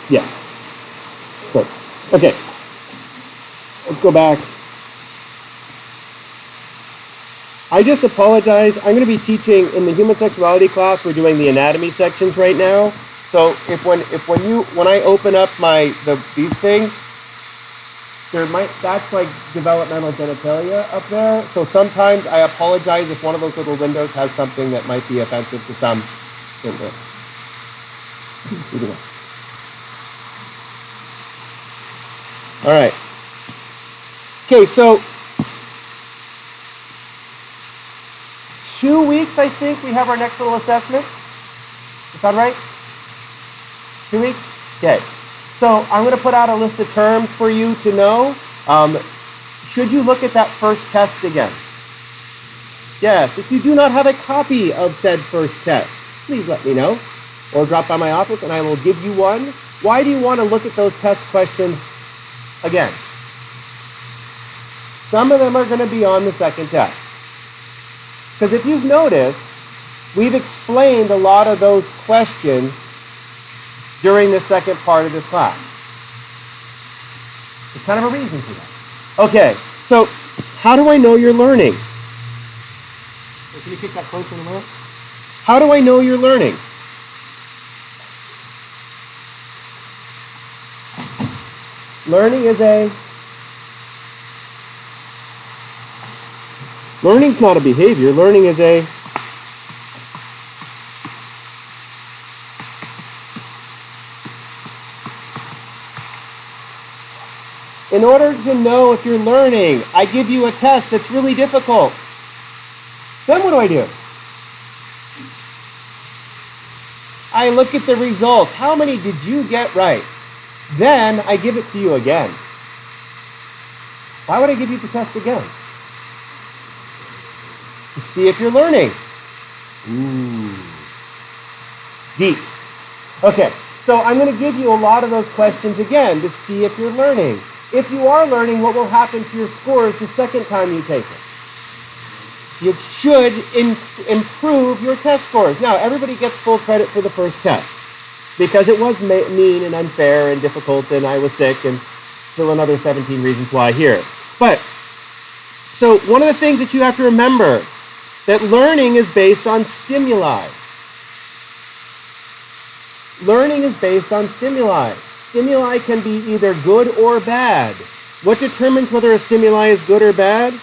Yeah. Good. Okay. Let's go back. I just apologize. I'm going to be teaching in the human sexuality class. We're doing the anatomy sections right now. So when I open up these things, that's like developmental genitalia up there. So sometimes I apologize if one of those little windows has something that might be offensive to some. All right. Okay, so 2 weeks, I think, we have our next little assessment. Is that right? 2 weeks? Okay. So I'm going to put out a list of terms for you to know. Should you look at that first test again? Yes. If you do not have a copy of said first test, please let me know. Or drop by my office and I will give you one. Why do you want to look at those test questions again? Some of them are going to be on the second test. Because if you've noticed, we've explained a lot of those questions during the second part of this class. There's kind of a reason for that. Okay, so how do I know you're learning? Can you kick that closer in a minute? How do I know you're learning? Learning's not a behavior. Learning is a in order to know if you're learning, I give you a test that's really difficult. Then what do? I look at the results. How many did you get right? Then I give it to you again. Why would I give you the test again? To see if you're learning. Ooh. Deep. Okay, so I'm going to give you a lot of those questions again to see if you're learning. If you are learning, what will happen to your scores the second time you take it? You should improve your test scores. Now, everybody gets full credit for the first test because it was mean and unfair and difficult and I was sick and still another 17 reasons why here. But, so one of the things that you have to remember, that learning is based on stimuli. Learning is based on stimuli. Stimuli can be either good or bad. What determines whether a stimuli is good or bad?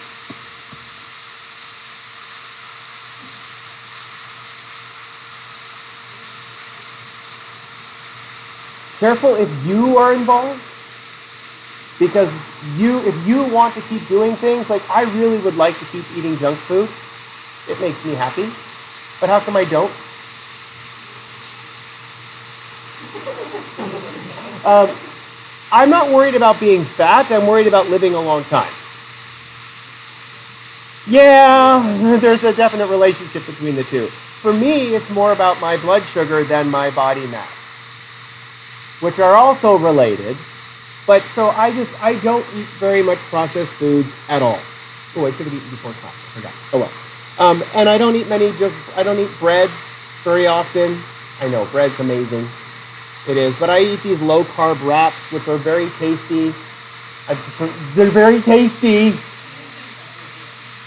Careful if you are involved, because if you want to keep doing things, like I really would like to keep eating junk food. It makes me happy. But how come I don't? I'm not worried about being fat. I'm worried about living a long time. Yeah, there's a definite relationship between the two. For me, it's more about my blood sugar than my body mass, which are also related. But so I don't eat very much processed foods at all. Oh, I could have eaten before class. I forgot. Oh well. And I don't eat I don't eat breads very often. I know, bread's amazing. It is. But I eat these low-carb wraps, which are very tasty. They're very tasty.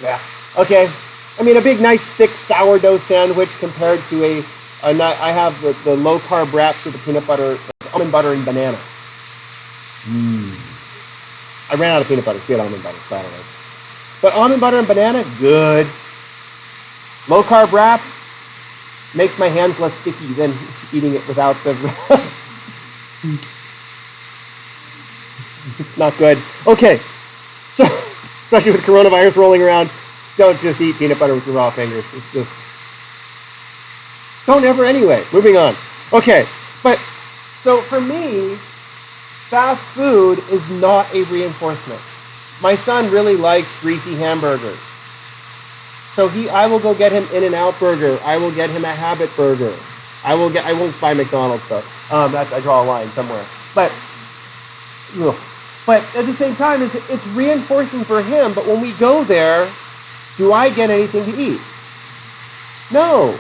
Yeah. Okay. I mean, a big, nice, thick sourdough sandwich compared to I have the low-carb wraps with the peanut butter, almond butter, and banana. I ran out of peanut butter. So we had almond butter. So I don't know. But almond butter and banana, good. Low-carb wrap makes my hands less sticky than eating it without the... Not good. Okay. So, especially with coronavirus rolling around, don't just eat peanut butter with your raw fingers. It's just... Don't ever anyway. Moving on. Okay. But, so for me, fast food is not a reinforcement. My son really likes greasy hamburgers. So I will go get him In-N-Out burger. I will get him a Habit burger. I won't buy McDonald's stuff. I draw a line somewhere. But at the same time, it's reinforcing for him. But when we go there, do I get anything to eat? No.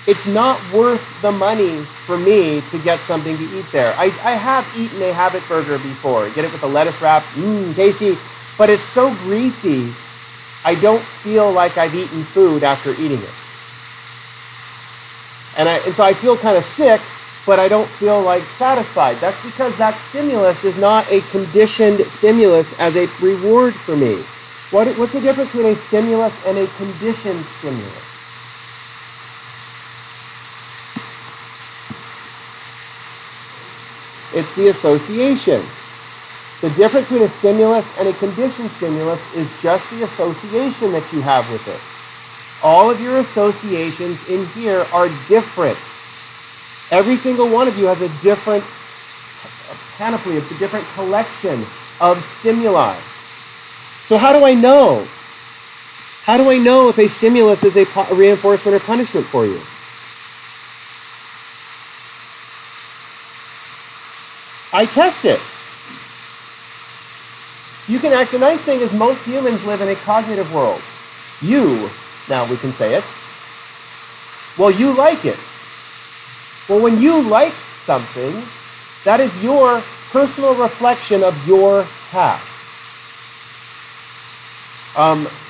it's not worth the money for me to get something to eat there. I have eaten a Habit burger before. Get it with a lettuce wrap, tasty, but it's so greasy, I don't feel like I've eaten food after eating it. And so I feel kind of sick, but I don't feel like satisfied. That's because that stimulus is not a conditioned stimulus as a reward for me. What's the difference between a stimulus and a conditioned stimulus? It's the association. The difference between a stimulus and a conditioned stimulus is just the association that you have with it. All of your associations in here are different. Every single one of you has a different panoply, a different collection of stimuli. So how do I know? How do I know if a stimulus is a reinforcement or punishment for you? I test it. You can actually, the nice thing is most humans live in a cognitive world. Now we can say it. Well, you like it. Well, when you like something, that is your personal reflection of your past.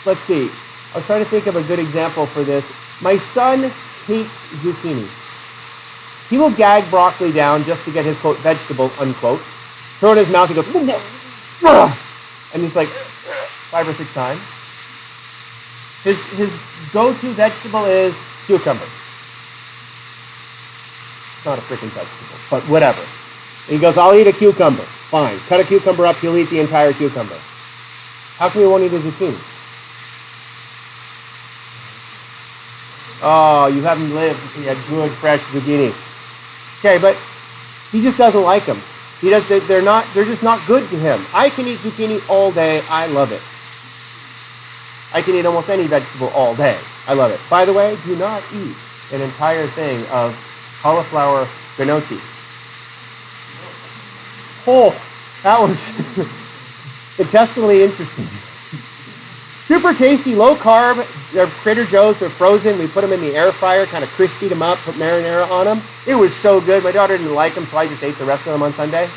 Let's see. I was trying to think of a good example for this. My son hates zucchini. He will gag broccoli down just to get his, quote, vegetable, unquote. Throw it in his mouth and go, and he's like 5 or 6 times. His go-to vegetable is cucumber. It's not a freaking vegetable, but whatever. And he goes, I'll eat a cucumber. Fine. Cut a cucumber up, he'll eat the entire cucumber. How come he won't eat a zucchini? Oh, you haven't lived until you had good, fresh zucchini. Okay, but he just doesn't like them. They're just not good to him. I can eat zucchini all day. I love it. I can eat almost any vegetable all day. I love it. By the way, do not eat an entire thing of cauliflower gnocchi. Oh, that was intestinally interesting. Super tasty, low carb. They're Trader Joe's. They're frozen. We put them in the air fryer, kind of crispied them up, put marinara on them. It was so good. My daughter didn't like them, so I just ate the rest of them on Sunday.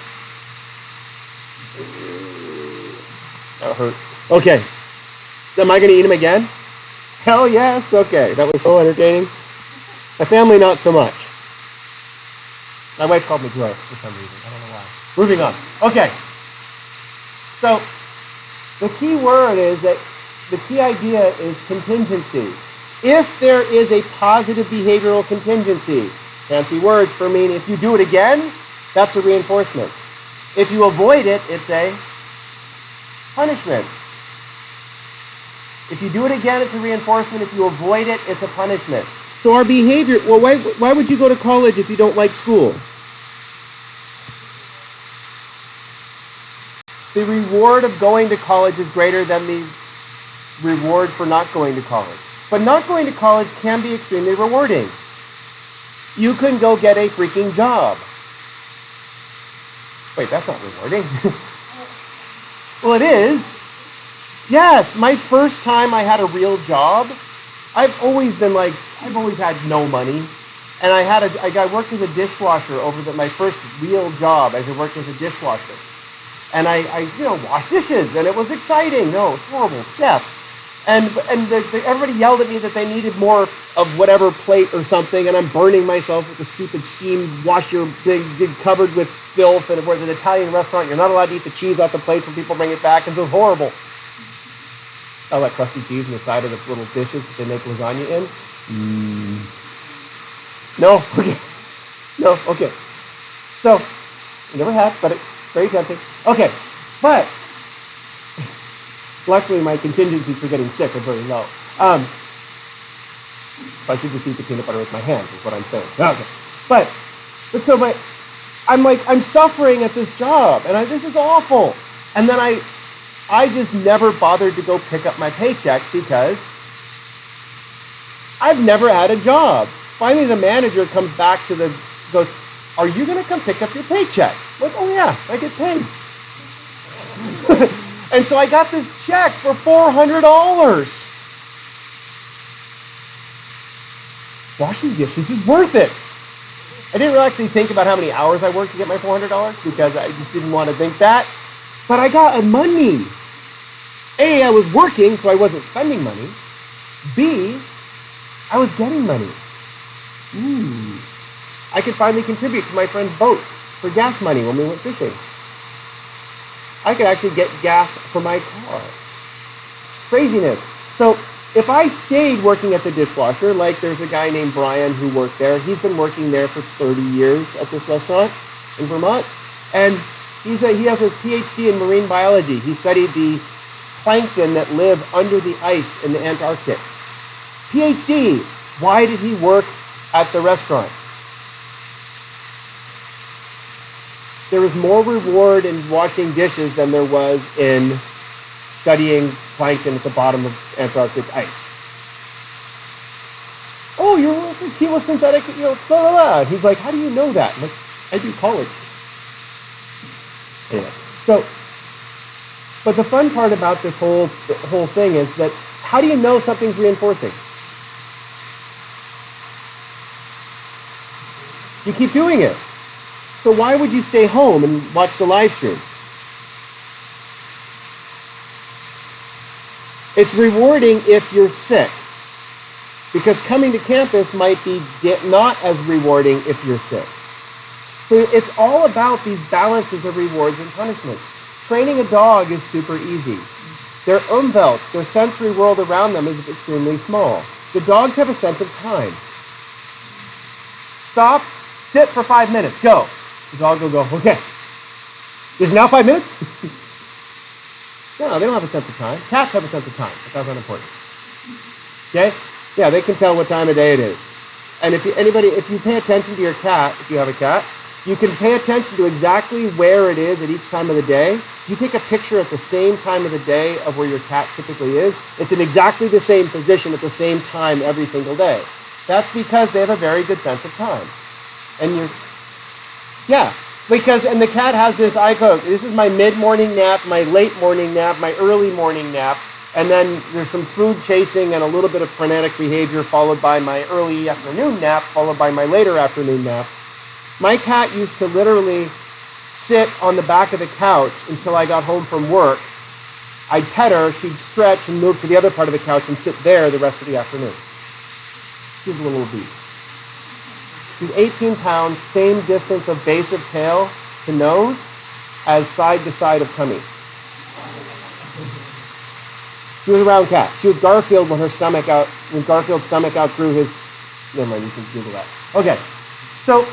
That hurt. Okay. Am I going to eat them again? Hell yes. Okay. That was so entertaining. My family, not so much. My wife called me gross for some reason. I don't know why. Moving on. Okay. So, the key word is that the key idea is contingency. If there is a positive behavioral contingency, fancy words for meaning if you do it again, that's a reinforcement. If you avoid it, it's a punishment. If you do it again, it's a reinforcement. If you avoid it, it's a punishment. So our behavior, well, why would you go to college if you don't like school? The reward of going to college is greater than the reward for not going to college. But not going to college can be extremely rewarding. You can go get a freaking job. Wait, that's not rewarding. Well, it is. Yes, my first time I had a real job, I've always had no money. And I worked as a dishwasher my first real job as I worked as a dishwasher. And I washed dishes, and it was exciting. No, it's horrible stuff. And everybody yelled at me that they needed more of whatever plate or something, and I'm burning myself with the stupid steam washer thing covered with filth, and it was an Italian restaurant. You're not allowed to eat the cheese off the plates when people bring it back, and it was horrible. All that crusty cheese on the side of the little dishes that they make lasagna in. No? Okay. No? Okay. So, I never had, but it's very tempting. Okay, but luckily my contingencies for getting sick are very low. I should just eat the peanut butter with my hands, is what I'm saying. Okay. But so I'm suffering at this job, and this is awful. And then I just never bothered to go pick up my paycheck because I've never had a job. Finally, the manager comes back goes, are you going to come pick up your paycheck? I'm like, oh yeah, I get paid. And so I got this check for $400. washing dishes is worth it. I didn't really actually think about how many hours I worked to get my $400 because I just didn't want to think that. But I got money. A, I was working, so I wasn't spending money. B, I was getting money. I could finally contribute to my friend's boat for gas money when we went fishing. I could actually get gas for my car. Craziness. So if I stayed working at the dishwasher, like there's a guy named Brian who worked there. He's been working there for 30 years at this restaurant in Vermont. And he has his PhD in marine biology. He studied the plankton that live under the ice in the Antarctic. PhD. Why did he work at the restaurant? There was more reward in washing dishes than there was in studying plankton at the bottom of Antarctic ice. Oh, you're working chemosynthetic, blah, blah, blah. He's like, how do you know that? I'm like, I do college. Anyway, so, but the fun part about this whole thing is that how do you know something's reinforcing? You keep doing it. So why would you stay home and watch the live stream? It's rewarding if you're sick, because coming to campus might be not as rewarding if you're sick. So it's all about these balances of rewards and punishments. Training a dog is super easy. Their Umwelt, their sensory world around them, is extremely small. The dogs have a sense of time. Stop, sit for 5 minutes, go. The dog will go, okay. Is it now 5 minutes? No, they don't have a sense of time. Cats have a sense of time, but that's not important. Okay? Yeah, they can tell what time of day it is. And if you pay attention to your cat, if you have a cat, you can pay attention to exactly where it is at each time of the day. You take a picture at the same time of the day of where your cat typically is. It's in exactly the same position at the same time every single day. That's because they have a very good sense of time. And and the cat has this, this is my mid-morning nap, my late morning nap, my early morning nap, and then there's some food chasing and a little bit of frenetic behavior followed by my early afternoon nap, followed by my later afternoon nap. My cat used to literally sit on the back of the couch until I got home from work. I'd pet her, she'd stretch and move to the other part of the couch and sit there the rest of the afternoon. She's a little beast. She's 18 pounds, same distance of base of tail to nose as side to side of tummy. She was a round cat. She was Garfield when Garfield's stomach outgrew his... Never mind, you can Google that. Okay, so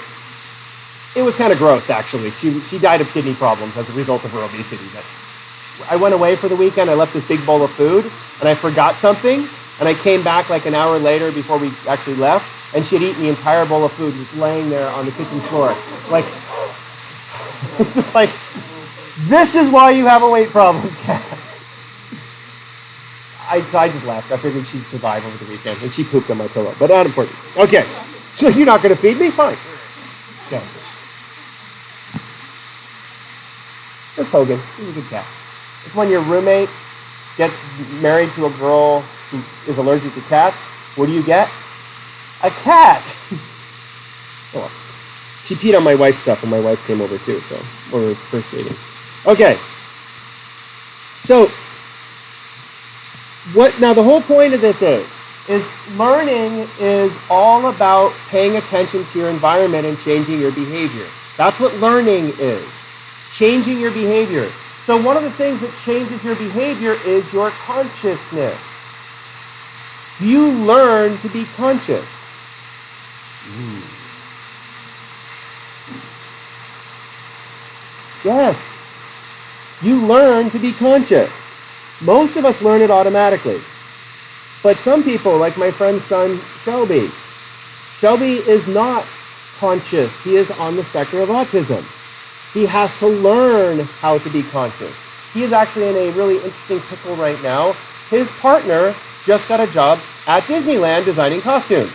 it was kind of gross, actually. She died of kidney problems as a result of her obesity. But I went away for the weekend. I left this big bowl of food, and I forgot something, and I came back like an hour later before we actually left, and she had eaten the entire bowl of food just laying there on the kitchen floor. Like, it's just like, this is why you have a weight problem, cat. I just laughed. I figured she'd survive over the weekend, and she pooped on my pillow, but not important. Okay, so you're not going to feed me? Fine. Okay. That's Hogan. He's a good cat. It's when your roommate gets married to a girl who is allergic to cats. What do you get? A cat! Oh, well. She peed on my wife's stuff when my wife came over too, so when we were first dating. Okay. So, now the whole point of this is learning is all about paying attention to your environment and changing your behavior. That's what learning is. Changing your behavior. So one of the things that changes your behavior is your consciousness. Do you learn to be conscious? Yes. You learn to be conscious. Most of us learn it automatically. But some people, like my friend's son, Shelby is not conscious. He is on the spectrum of autism. He has to learn how to be conscious. He is actually in a really interesting pickle right now. His partner just got a job at Disneyland designing costumes.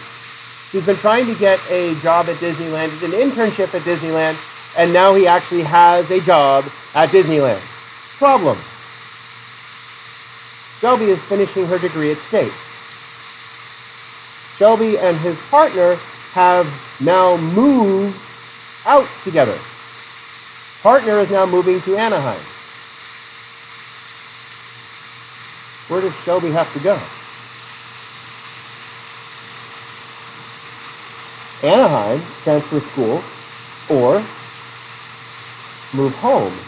He's been trying to get a job at Disneyland, an internship at Disneyland, and now he actually has a job at Disneyland. Problem. Shelby is finishing her degree at State. Shelby and his partner have now moved out together. Partner is now moving to Anaheim. Where does Shelby have to go? Anaheim, transfer schools, or move home.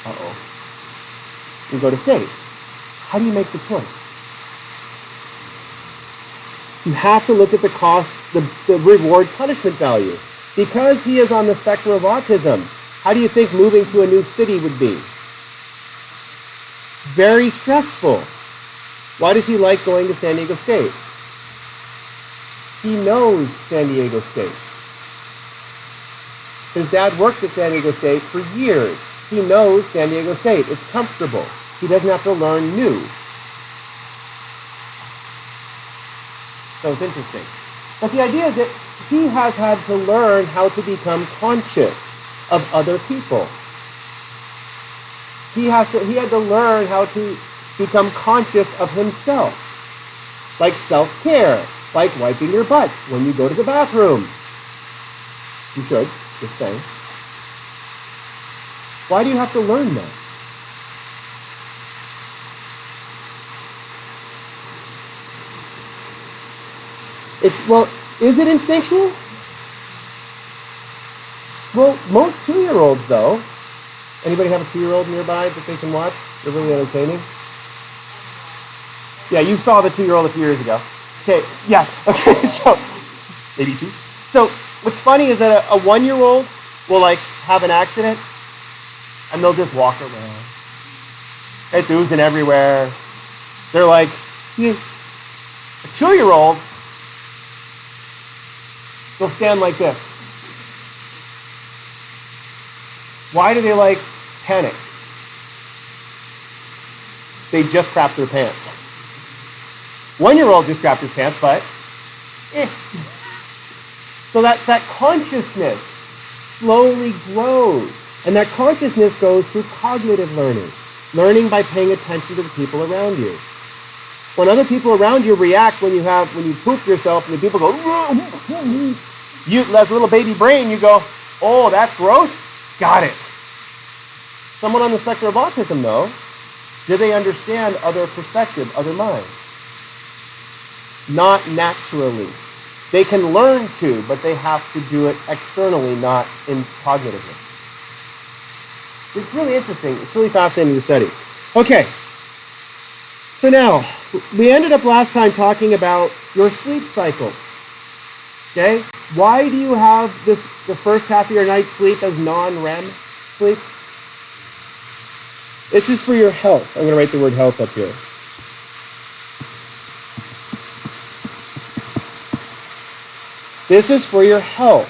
Uh-oh. You go to state. How do you make the choice? You have to look at the cost, the reward punishment value. Because he is on the spectrum of autism, how do you think moving to a new city would be? Very stressful. Why does he like going to San Diego State? He knows San Diego State. His dad worked at San Diego State for years. He knows San Diego State. It's comfortable. He doesn't have to learn new. So it's interesting. But the idea is that he has had to learn how to become conscious of other people. He had to learn how to become conscious of himself. Like self-care. Like wiping your butt when you go to the bathroom. You should, just saying. Why do you have to learn that? Is it instinctual? Well, most 2-year-olds, though. Anybody have a 2-year-old nearby that they can watch? They're really entertaining. Yeah, you saw the 2-year-old a few years ago. Okay, yeah, okay, so, maybe 2. So, what's funny is that a 1-year-old will, like, have an accident, and they'll just walk around. It's oozing everywhere. They're like, a 2-year-old, they'll stand like this. Why do they, like, panic? They just crapped their pants. 1-year-old just crapped his pants, but So that consciousness slowly grows. And that consciousness goes through cognitive learning. Learning by paying attention to the people around you. When other people around you react when you poop yourself and the people go, you, as a little baby brain, you go, oh, that's gross? Got it. Someone on the spectrum of autism, though, do they understand other perspective, other minds? Not naturally. They can learn to, but they have to do it externally, not cognitively. It's really interesting. It's really fascinating to study. Okay. So now, we ended up last time talking about your sleep cycle. Okay? Why do you have the first half of your night's sleep as non-REM sleep? This is for your health. I'm going to write the word health up here. This is for your health.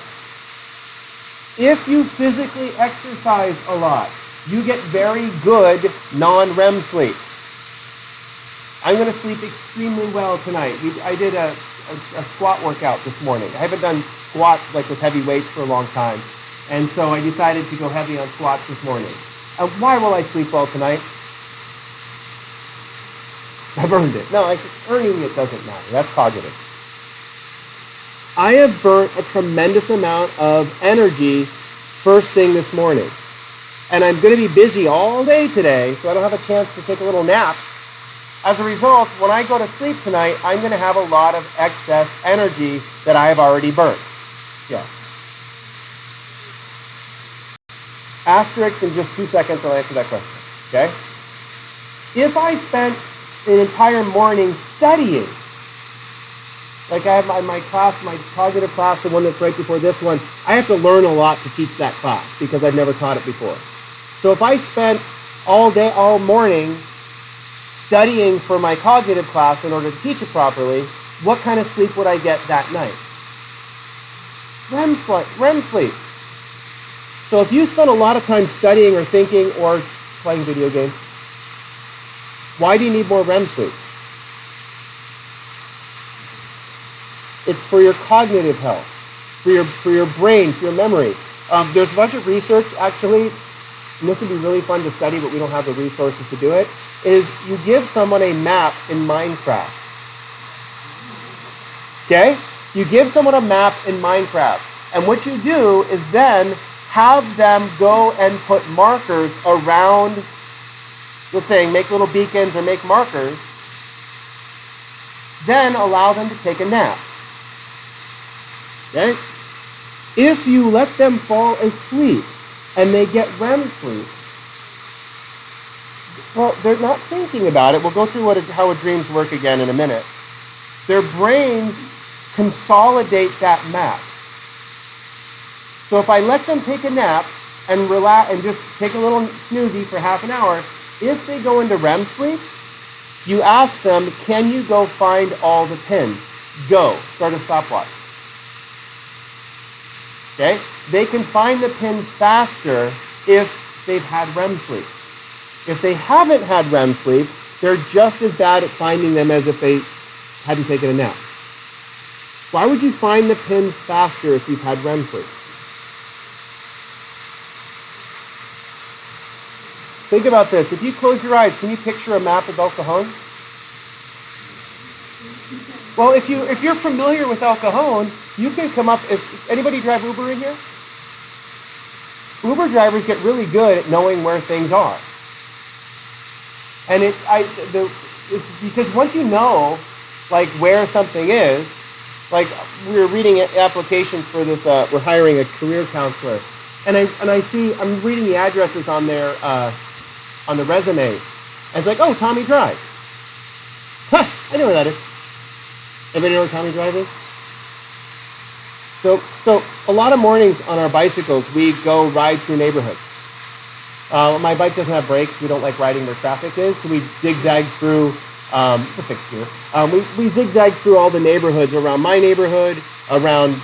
If you physically exercise a lot, you get very good non-REM sleep. I'm going to sleep extremely well tonight. I did a squat workout this morning. I haven't done squats like with heavy weights for a long time. And so I decided to go heavy on squats this morning. Why will I sleep well tonight? I've earned it. No, earning it doesn't matter. That's cognitive. I have burnt a tremendous amount of energy first thing this morning. And I'm going to be busy all day today, so I don't have a chance to take a little nap. As a result, when I go to sleep tonight, I'm going to have a lot of excess energy that I have already burnt. Yeah. Asterisk in just 2 seconds, I'll answer that question. Okay? If I spent an entire morning studying, like I have my class, my cognitive class, the one that's right before this one, I have to learn a lot to teach that class because I've never taught it before. So if I spent all day, all morning studying for my cognitive class in order to teach it properly, what kind of sleep would I get that night? REM sleep. So if you spend a lot of time studying or thinking or playing video games, why do you need more REM sleep? It's for your cognitive health, for your brain, for your memory. There's a bunch of research, actually, and this would be really fun to study, but we don't have the resources to do it, is you give someone a map in Minecraft. Okay? You give someone a map in Minecraft. And what you do is then have them go and put markers around the thing, make little beacons or make markers, then allow them to take a nap. Okay? If you let them fall asleep and they get REM sleep, well, they're not thinking about it. We'll go through how dreams work again in a minute. Their brains consolidate that map. So if I let them take a nap and relax and just take a little snoozy for half an hour, if they go into REM sleep, you ask them, can you go find all the pins? Go. Start a stopwatch. Okay? They can find the pins faster if they've had REM sleep. If they haven't had REM sleep, they're just as bad at finding them as if they hadn't taken a nap. Why would you find the pins faster if you've had REM sleep? Think about this. If you close your eyes, can you picture a map of El Cajon? Well, if you're familiar with El Cajon, you can come up. If anybody drive Uber in here? Uber drivers get really good at knowing where things are. And it's because once you know, like, where something is, like, we were reading applications for this. We're hiring a career counselor, and I see I'm reading the addresses on their on the resume. And it's like, oh, Tommy Drive. Huh, I know where that is. Anybody know where Tommy Drive is? So a lot of mornings on our bicycles, we go ride through neighborhoods. My bike doesn't have brakes. We don't like riding where traffic is, so we zigzag through. It's a fixed gear. We zigzag through all the neighborhoods around my neighborhood, around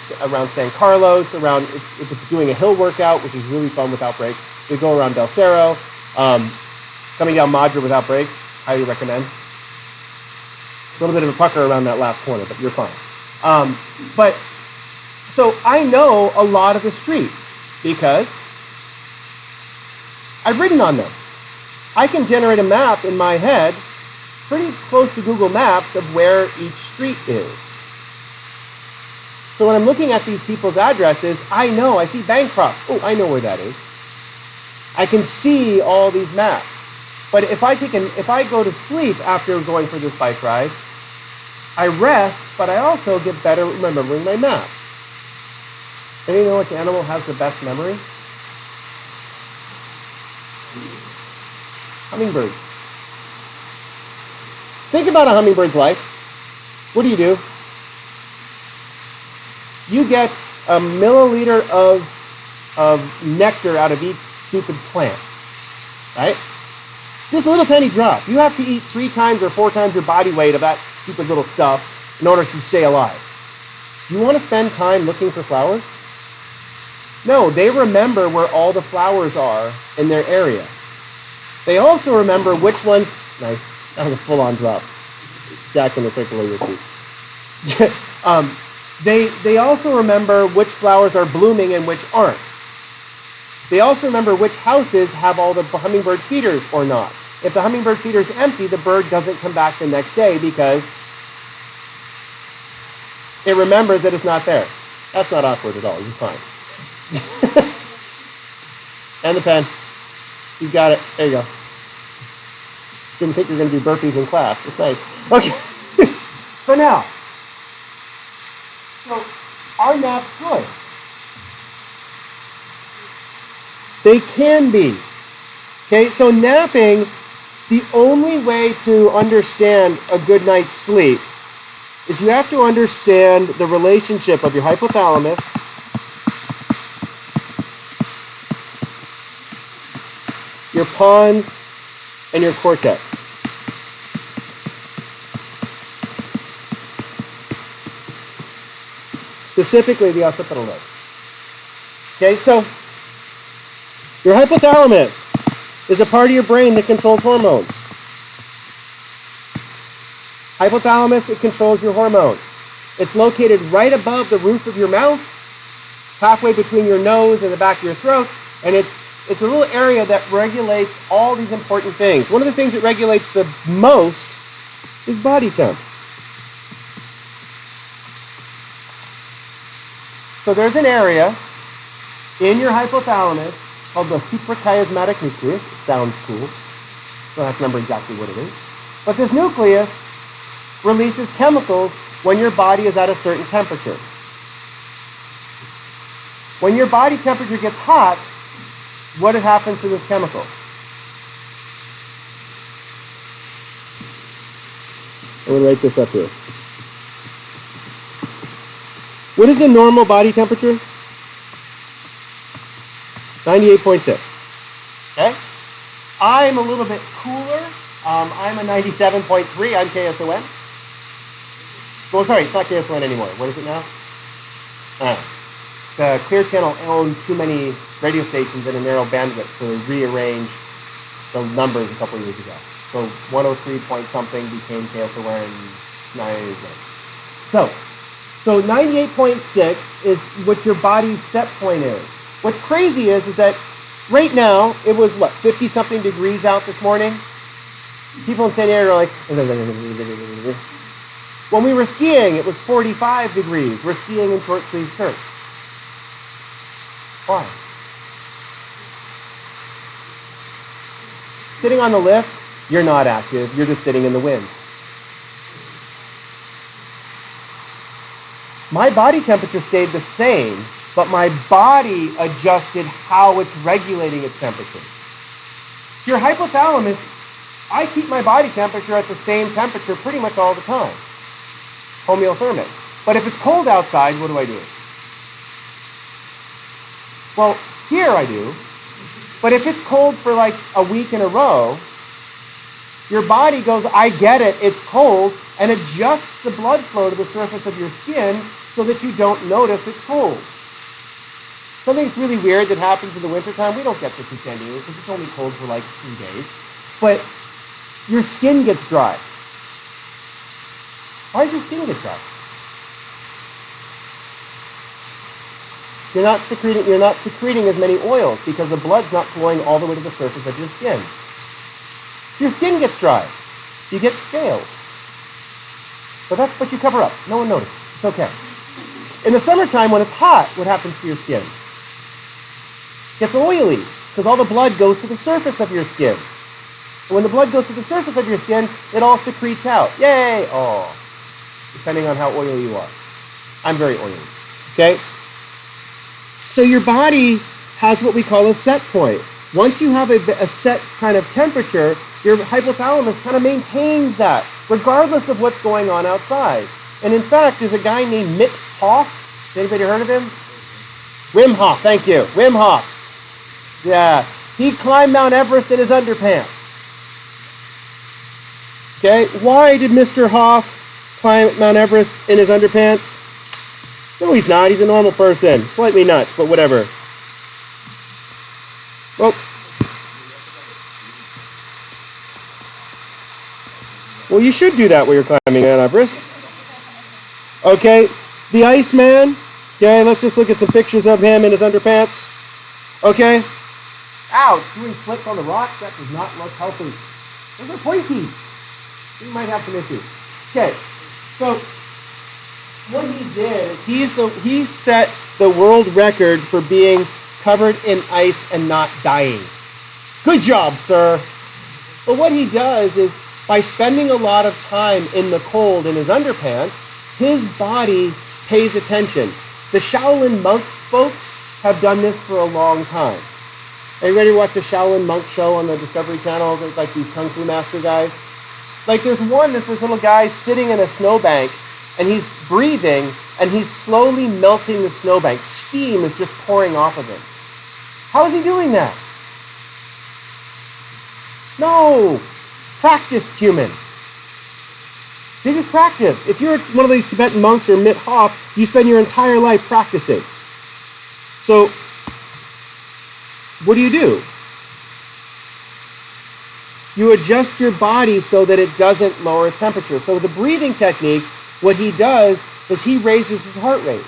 San Carlos, around if it's doing a hill workout, which is really fun without brakes. We go around Del Cerro, coming down Madra without brakes. Highly recommend. A little bit of a pucker around that last corner, but you're fine. So I know a lot of the streets because I've ridden on them. I can generate a map in my head pretty close to Google Maps of where each street is. So when I'm looking at these people's addresses, I see Bancroft. Oh, I know where that is. I can see all these maps. But if I go to sleep after going for this bike ride, I rest, but I also get better at remembering my map. Anybody know which animal has the best memory? Hummingbirds. Think about a hummingbird's life. What do? You get a milliliter of nectar out of each stupid plant, right? Just a little tiny drop. You have to eat 3 times or 4 times your body weight of that stupid little stuff in order to stay alive. Do you want to spend time looking for flowers? No, they remember where all the flowers are in their area. They also remember which ones... Nice. That was a full-on drop. Jackson will take away your feet. They also remember which flowers are blooming and which aren't. They also remember which houses have all the hummingbird feeders or not. If the hummingbird feeder is empty, the bird doesn't come back the next day because it remembers that it's not there. That's not awkward at all. You're fine. And the pen. You got it. There you go. Didn't think you were going to do burpees in class. It's nice. Okay. So now, are naps good? They can be. Okay, so napping, the only way to understand a good night's sleep is you have to understand the relationship of your hypothalamus, your pons, and your cortex. Specifically the occipital lobe. Okay, so your hypothalamus is a part of your brain that controls hormones. Hypothalamus, it controls your hormones. It's located right above the roof of your mouth. It's halfway between your nose and the back of your throat, and it's a little area that regulates all these important things. One of the things it regulates the most is body temp. So there's an area in your hypothalamus called the suprachiasmatic nucleus. It sounds cool. Don't have to remember exactly what it is. But this nucleus releases chemicals when your body is at a certain temperature. When your body temperature gets hot, what happens to this chemical? I'm going to write this up here. What is the normal body temperature? 98.6. Okay? I'm a little bit cooler. I'm a 97.3. I'm KSON. Oh, sorry, it's not KSON anymore. What is it now? The Clear Channel owned too many radio stations in a narrow bandwidth, so they rearranged the numbers a couple of years ago. So 103 point something became KSON 98. So 98.6 is what your body's set point is. What's crazy is that right now, it was, 50-something degrees out this morning? People in San Diego are like, when we were skiing, it was 45 degrees. We're skiing in short-sleeve shirts. Why? Sitting on the lift, you're not active. You're just sitting in the wind. My body temperature stayed the same, but my body adjusted how it's regulating its temperature. So your hypothalamus, I keep my body temperature at the same temperature pretty much all the time. Homeothermic. But if it's cold outside, what do? Well, here I do. But if it's cold for like a week in a row, your body goes, I get it, it's cold, and adjusts the blood flow to the surface of your skin so that you don't notice it's cold. Something that's really weird that happens in the wintertime, we don't get this in San Diego because it's only cold for like 3 days, but your skin gets dry. Why does your skin get dry? You're not secreting as many oils because the blood's not flowing all the way to the surface of your skin. So your skin gets dry. You get scales. But that's what you cover up. No one notices. It's okay. In the summertime, when it's hot, what happens to your skin? It gets oily because all the blood goes to the surface of your skin. And when the blood goes to the surface of your skin, it all secretes out. Yay! Oh, depending on how oily you are. I'm very oily. Okay? So your body has what we call a set point. Once you have a set kind of temperature, your hypothalamus kind of maintains that, regardless of what's going on outside. And in fact, there's a guy named Mitt Hoff. Has anybody heard of him? Wim Hof, thank you. Wim Hof. Yeah. He climbed Mount Everest in his underpants. Okay, why did Mr. Hoff climb Mount Everest in his underpants? No, he's not. He's a normal person. Slightly nuts, but whatever. Well, you should do that when you're climbing Mount Everest. Okay, the Iceman. Okay, let's just look at some pictures of him in his underpants. Okay. Ouch, doing flips on the rocks, that does not look healthy. Those are pointy. You might have some issues. Okay, so what he did is he set the world record for being covered in ice and not dying. Good job, sir. But what he does is, by spending a lot of time in the cold in his underpants, his body pays attention. The Shaolin monk folks have done this for a long time. Everybody watch the Shaolin monk show on the Discovery Channel? There's like these Kung Fu master guys. Like there's this little guy sitting in a snowbank, and he's breathing, and he's slowly melting the snowbank. Steam is just pouring off of him. How is he doing that? No! Practice, human. They just practice. If you're one of these Tibetan monks or Mitt Hof, you spend your entire life practicing. So, what do? You adjust your body so that it doesn't lower temperature. So the breathing technique, what he does is he raises his heart rate.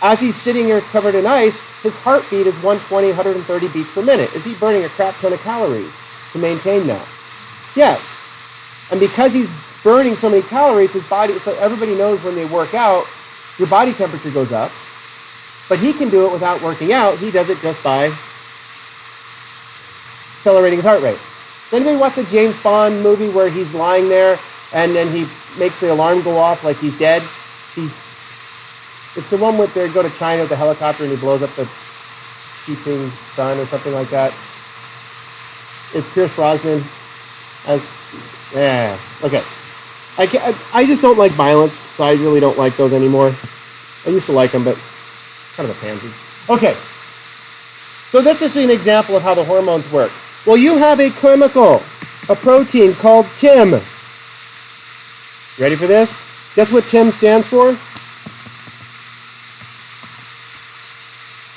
As he's sitting here covered in ice, his heartbeat is 120, 130 beats per minute. Is he burning a crap ton of calories to maintain that? Yes. And because he's burning so many calories, his body, so everybody knows when they work out, your body temperature goes up. But he can do it without working out. He does it just by accelerating his heart rate. Does anybody watch a James Bond movie where he's lying there and then he makes the alarm go off like he's dead? It's the one where they go to China with the helicopter and he blows up the Xiping sun or something like that. It's Pierce Brosnan as... Yeah, okay. I just don't like violence, so I really don't like those anymore. I used to like them, but kind of a pansy. Okay, so that's just an example of how the hormones work. Well, you have a chemical, a protein called TIM. Ready for this? Guess what TIM stands for?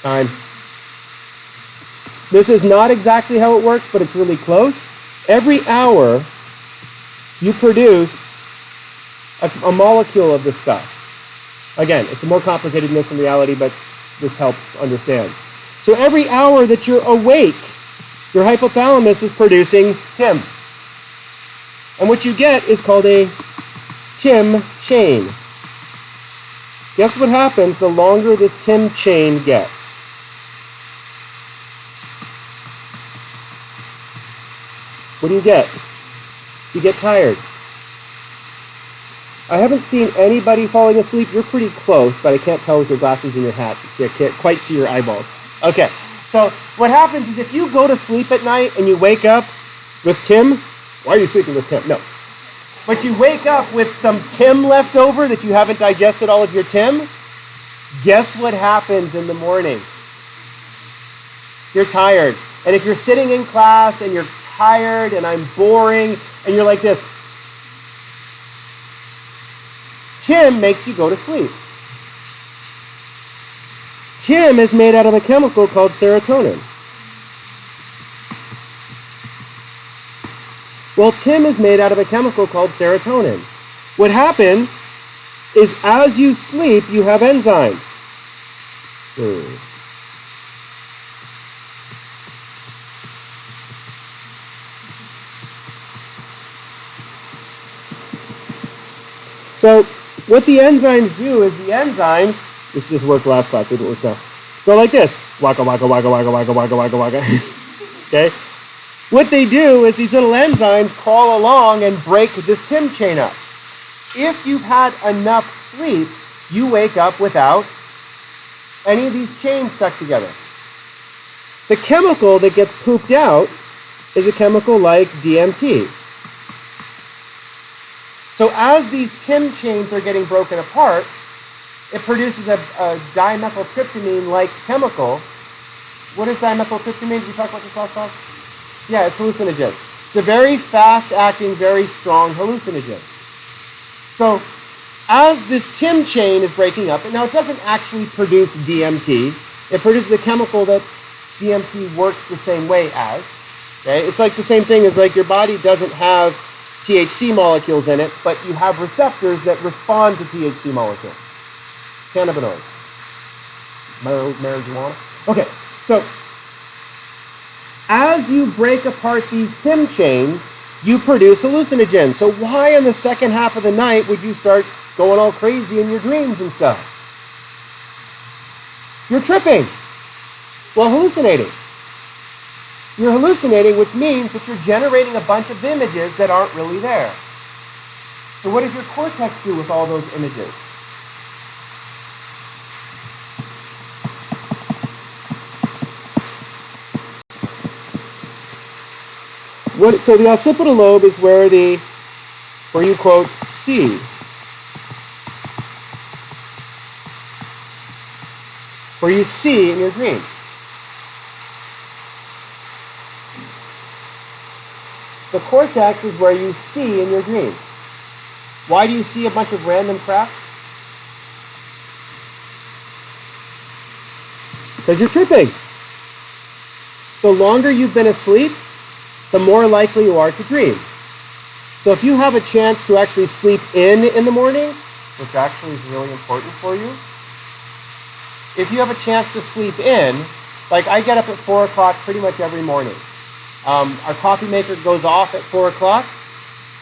Time. This is not exactly how it works, but it's really close. Every hour, you produce a molecule of this stuff. Again, it's more complicated than this in reality, but this helps understand. So every hour that you're awake, your hypothalamus is producing TIM. And what you get is called a TIM chain. Guess what happens the longer this TIM chain gets? What do you get? You get tired. I haven't seen anybody falling asleep. You're pretty close, but I can't tell with your glasses and your hat. I can't quite see your eyeballs. Okay, so what happens is if you go to sleep at night and you wake up with TIM, why are you sleeping with TIM? No. But you wake up with some TIM left over that you haven't digested all of your TIM, guess what happens in the morning? You're tired. And if you're sitting in class and you're tired and I'm boring and you're like this, TIM makes you go to sleep. TIM is made out of a chemical called serotonin. Well, TIM is made out of a chemical called serotonin. What happens is as you sleep, you have enzymes. So what the enzymes do is the enzymes, this worked last class, it works now, go like this. Waka, waka, waka, waka, waka, waka, waka, waka. Okay? What they do is these little enzymes crawl along and break this TIM chain up. If you've had enough sleep, you wake up without any of these chains stuck together. The chemical that gets pooped out is a chemical like DMT. So as these TIM chains are getting broken apart, it produces a dimethyltryptamine-like chemical. What is dimethyltryptamine? Did we talk about this last class? Yeah, it's hallucinogen. It's a very fast-acting, very strong hallucinogen. So as this TIM chain is breaking up, and now it doesn't actually produce DMT, it produces a chemical that DMT works the same way as. Okay? It's like the same thing as like your body doesn't have THC molecules in it, but you have receptors that respond to THC molecules. Cannabinoids. Marijuana. Okay, so as you break apart these TIM chains, you produce hallucinogens. So why in the second half of the night would you start going all crazy in your dreams and stuff? You're tripping. Well, hallucinating. You're hallucinating, which means that you're generating a bunch of images that aren't really there. So what does your cortex do with all those images? So the occipital lobe is where you quote see. Where you see in your dream. The cortex is where you see in your dreams. Why do you see a bunch of random crap? Because you're tripping. The longer you've been asleep, the more likely you are to dream. So if you have a chance to actually sleep in the morning, which actually is really important for you, if you have a chance to sleep in, like I get up at 4 o'clock pretty much every morning. Our coffee maker goes off at 4 o'clock,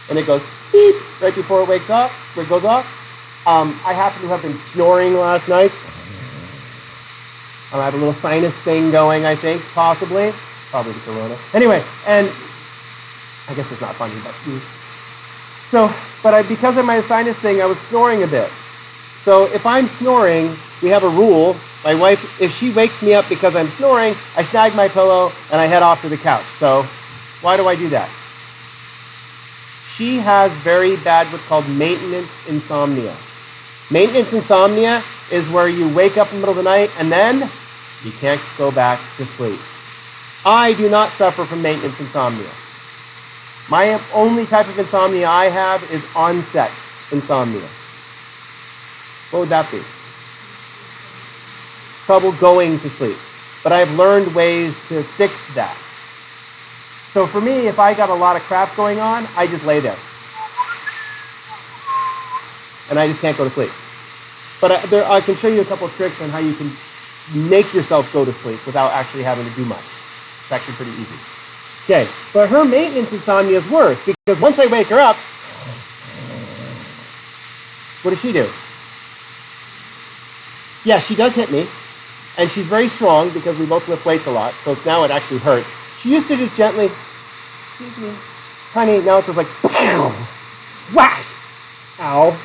and it goes beep right before it wakes up, where it goes off. I happen to have been snoring last night. I have a little sinus thing going, I think, possibly. Probably the corona. Anyway, and I guess it's not funny, but... So, because of my sinus thing, I was snoring a bit. So if I'm snoring, we have a rule. My wife, if she wakes me up because I'm snoring, I snag my pillow and I head off to the couch. So why do I do that? She has very bad what's called maintenance insomnia. Maintenance insomnia is where you wake up in the middle of the night and then you can't go back to sleep. I do not suffer from maintenance insomnia. My only type of insomnia I have is onset insomnia. What would that be? Trouble going to sleep. But I've learned ways to fix that. So for me, if I got a lot of crap going on, I just lay there. And I just can't go to sleep. But I can show you a couple of tricks on how you can make yourself go to sleep without actually having to do much. It's actually pretty easy. Okay, but her maintenance insomnia is worse because once I wake her up, what does she do? Yeah, she does hit me, and she's very strong because we both lift weights a lot, so now it actually hurts. She used to just gently, excuse me, honey, now it's just like, whack, ow.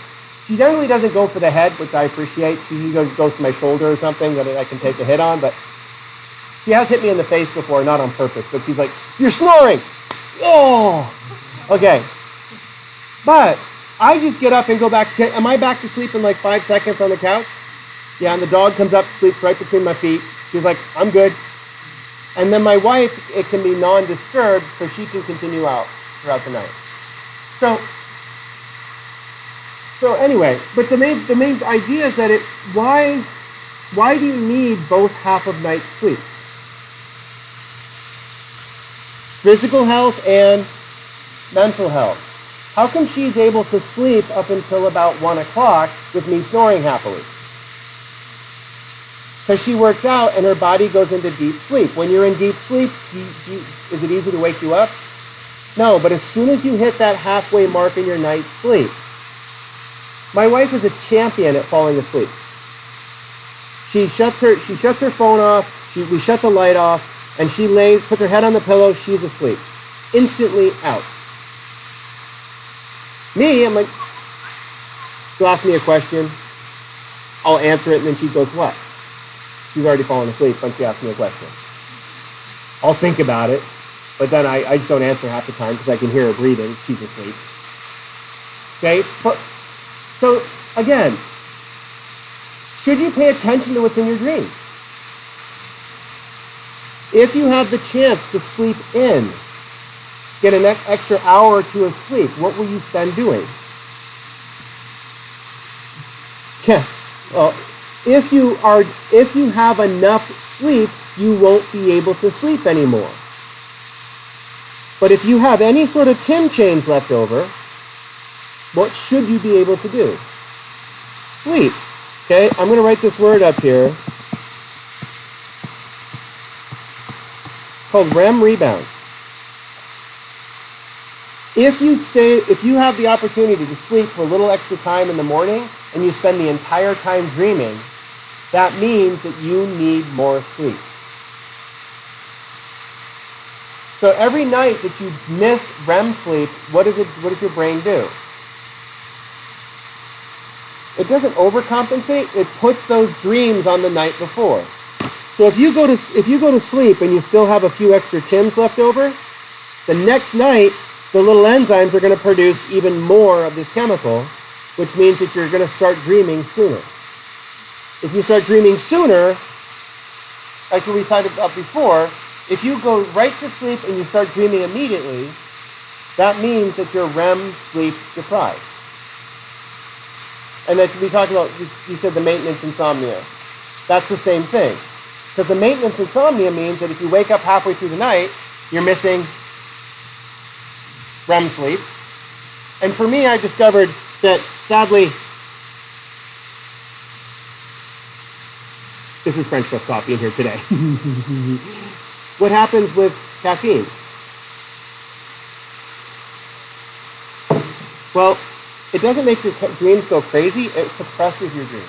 She generally doesn't go for the head, which I appreciate. She usually goes for my shoulder or something that I can take a hit on, but she has hit me in the face before, not on purpose, but she's like, you're snoring! Oh! Okay. But I just get up and go back. Am I back to sleep in like 5 seconds on the couch? Yeah, and the dog comes up, sleeps right between my feet. She's like, I'm good. And then my wife, it can be non-disturbed, so she can continue out throughout the night. So anyway, but the main idea is that why do you need both half of night sleeps? Physical health and mental health. How come she's able to sleep up until about 1 o'clock with me snoring happily? Because she works out and her body goes into deep sleep. When you're in deep sleep, is it easy to wake you up? No, but as soon as you hit that halfway mark in your night's sleep, my wife is a champion at falling asleep. She shuts her phone off, we shut the light off, and she puts her head on the pillow, she's asleep. Instantly out. Me, I'm like, she'll ask me a question, I'll answer it, and then she goes, what? She's already fallen asleep once she asks me a question. I'll think about it, but then I just don't answer half the time because I can hear her breathing, she's asleep. Okay? So, again, should you pay attention to what's in your dreams? If you have the chance to sleep in, get an extra hour or two of sleep, what will you spend doing? Yeah, well, if you have enough sleep, you won't be able to sleep anymore. But if you have any sort of Tim change left over, what should you be able to do? Sleep. Okay, I'm going to write this word up here. It's called REM rebound. If you have the opportunity to sleep for a little extra time in the morning and you spend the entire time dreaming, that means that you need more sleep. So every night that you miss REM sleep, what does your brain do? It doesn't overcompensate, it puts those dreams on the night before. So if you go to sleep and you still have a few extra Tims left over, the next night the little enzymes are going to produce even more of this chemical, which means that you're going to start dreaming sooner. If you start dreaming sooner, like we talked about before, if you go right to sleep and you start dreaming immediately, that means that you're REM sleep deprived. And that we talked about, you said the maintenance insomnia. That's the same thing. Because the maintenance insomnia means that if you wake up halfway through the night, you're missing REM sleep. And for me, I discovered that, sadly, this is French press coffee in here today. What happens with caffeine? Well, it doesn't make your dreams go crazy, it suppresses your dreams.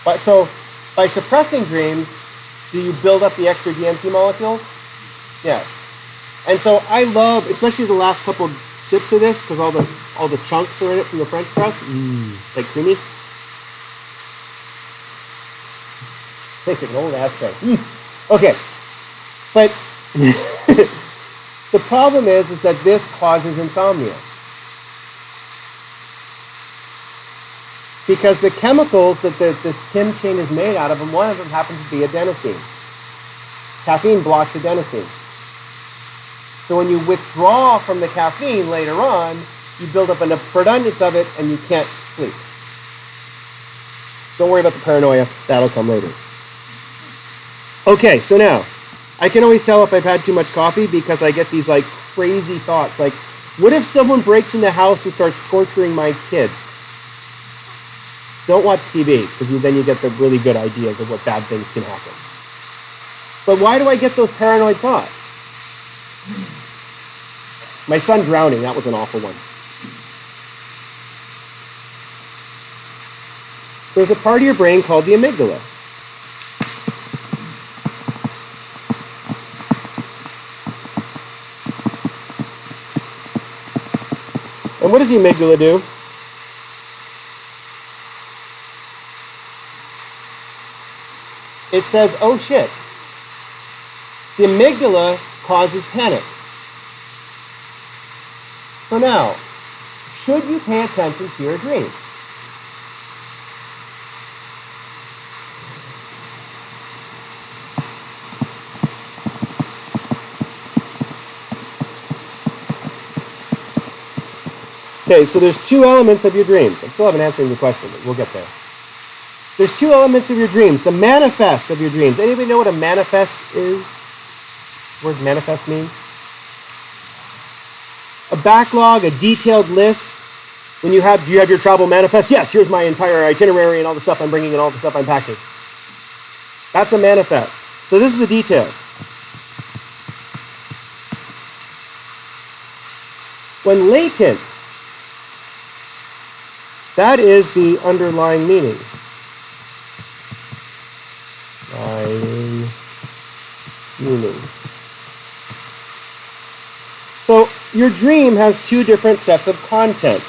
But so By suppressing dreams, do you build up the extra DMT molecules? Yeah. And so I love, especially the last couple sips of this, because all the chunks are in it from the French press. Like creamy. Tastes like an old ashtray. Okay. But the problem is that this causes insomnia. Because the chemicals that this TIM chain is made out of, and one of them happens to be adenosine. Caffeine blocks adenosine. So when you withdraw from the caffeine later on, you build up enough abundance of it and you can't sleep. Don't worry about the paranoia. That'll come later. Okay, so now, I can always tell if I've had too much coffee because I get these like crazy thoughts. Like, what if someone breaks in the house and starts torturing my kids? Don't watch TV, because then you get the really good ideas of what bad things can happen. But why do I get those paranoid thoughts? My son drowning, that was an awful one. There's a part of your brain called the amygdala. And what does the amygdala do? It says, oh shit. The amygdala causes panic. So now, should you pay attention to your dreams? Okay, so there's two elements of your dreams. I still haven't answered your question, but we'll get there. There's two elements of your dreams. The manifest of your dreams. Anybody know what a manifest is? What does manifest mean? A backlog, a detailed list. When do you have your travel manifest? Yes, here's my entire itinerary and all the stuff I'm bringing and all the stuff I'm packing. That's a manifest. So this is the details. When latent, that is the underlying meaning. Meaning. So your dream has two different sets of content.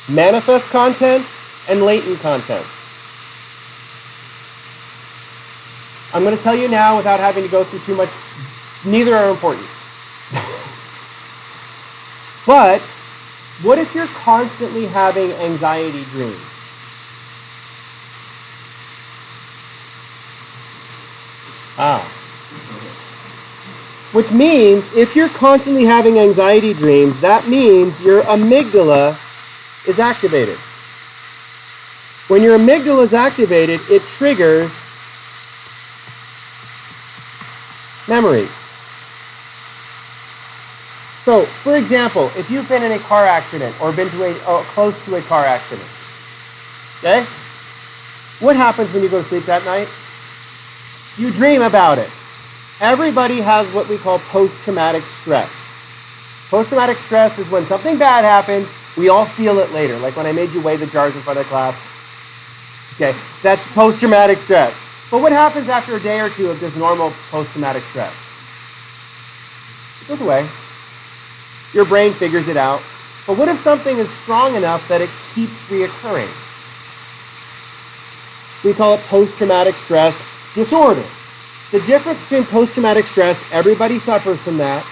Manifest content and latent content. I'm going to tell you now without having to go through too much. Neither are important. But what if you're constantly having anxiety dreams? Which means if you're constantly having anxiety dreams, that means your amygdala is activated. When your amygdala is activated, it triggers memories. So, for example, if you've been in a car accident or been to close to a car accident, okay? What happens when you go to sleep that night? You dream about it. Everybody has what we call post-traumatic stress. Post-traumatic stress is when something bad happens, we all feel it later, like when I made you weigh the jars in front of the class. Okay, that's post-traumatic stress. But what happens after a day or two of this normal post-traumatic stress? It goes away. Your brain figures it out. But what if something is strong enough that it keeps reoccurring? We call it post-traumatic stress disorder. The difference between post-traumatic stress, everybody suffers from that,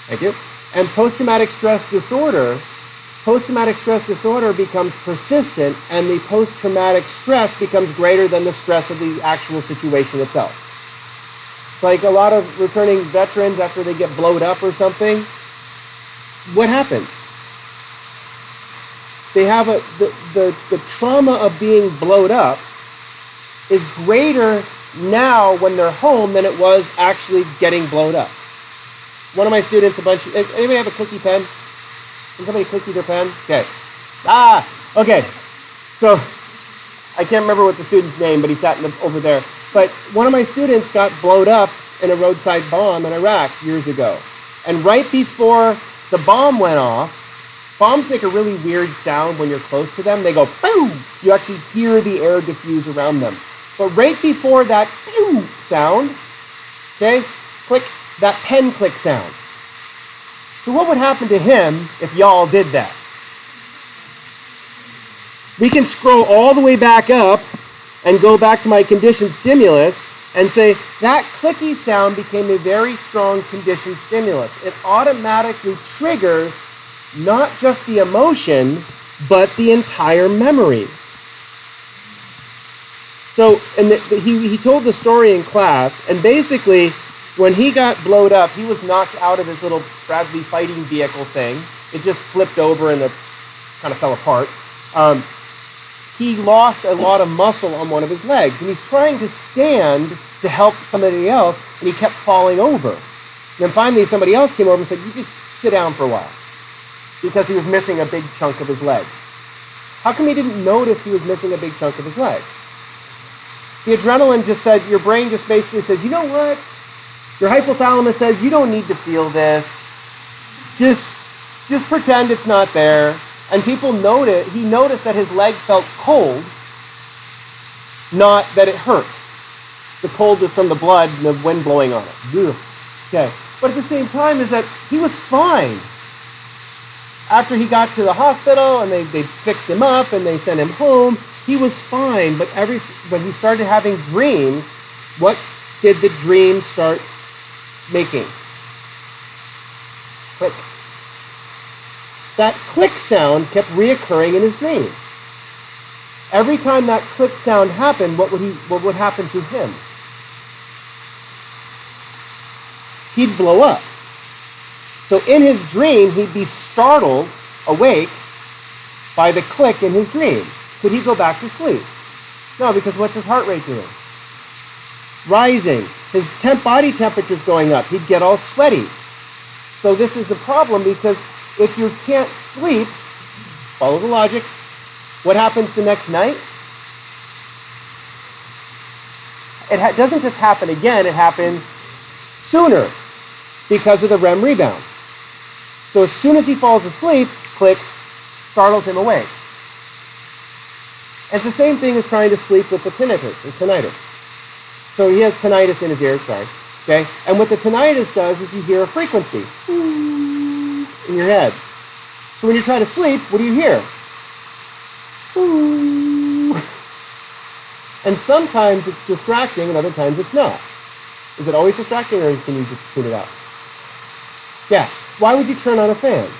thank you, and post-traumatic stress disorder becomes persistent, and the post-traumatic stress becomes greater than the stress of the actual situation itself. It's like a lot of returning veterans after they get blowed up or something. What happens? They have the trauma of being blowed up is greater now when they're home than it was actually getting blowed up. One of my students, anybody have a clicky pen? Can somebody clicky their pen? Okay. Okay. So, I can't remember what the student's name, but he sat over there. But one of my students got blowed up in a roadside bomb in Iraq years ago. And right before the bomb went off, Bombs make a really weird sound when you're close to them. They go boom. You actually hear the air diffuse around them. But right before that boom sound, okay, click, that pen click sound. So what would happen to him if y'all did that? We can scroll all the way back up and go back to my conditioned stimulus and say that clicky sound became a very strong conditioned stimulus. It automatically triggers not just the emotion, but the entire memory. So, and he told the story in class, and basically, when he got blowed up, he was knocked out of his little Bradley fighting vehicle thing. It just flipped over and it kind of fell apart. He lost a lot of muscle on one of his legs, and he's trying to stand to help somebody else, and he kept falling over. And then finally, somebody else came over and said, "You just sit down for a while," because he was missing a big chunk of his leg. How come he didn't notice he was missing a big chunk of his leg? The adrenaline just said, your brain just basically says, you know what? Your hypothalamus says, you don't need to feel this. Just pretend it's not there. And people noticed, he noticed that his leg felt cold, not that it hurt. The cold was from the blood and the wind blowing on it. Ugh. Okay. But at the same time is that he was fine. After he got to the hospital and they fixed him up and they sent him home, he was fine. But when he started having dreams, what did the dream start making? Click. That click sound kept reoccurring in his dreams. Every time that click sound happened, what would happen to him? He'd blow up. So in his dream, he'd be startled, awake, by the click in his dream. Could he go back to sleep? No, because what's his heart rate doing? Rising. His body temperature's going up. He'd get all sweaty. So this is the problem, because if you can't sleep, follow the logic, what happens the next night? It doesn't just happen again, it happens sooner because of the REM rebound. So as soon as he falls asleep, click, startles him awake. And it's the same thing as trying to sleep with the tinnitus. So he has tinnitus in his ear, okay? And what the tinnitus does is you hear a frequency in your head. So when you try to sleep, what do you hear? And sometimes it's distracting and other times it's not. Is it always distracting, or can you just tune it out? Yeah. Why would you turn on a fan?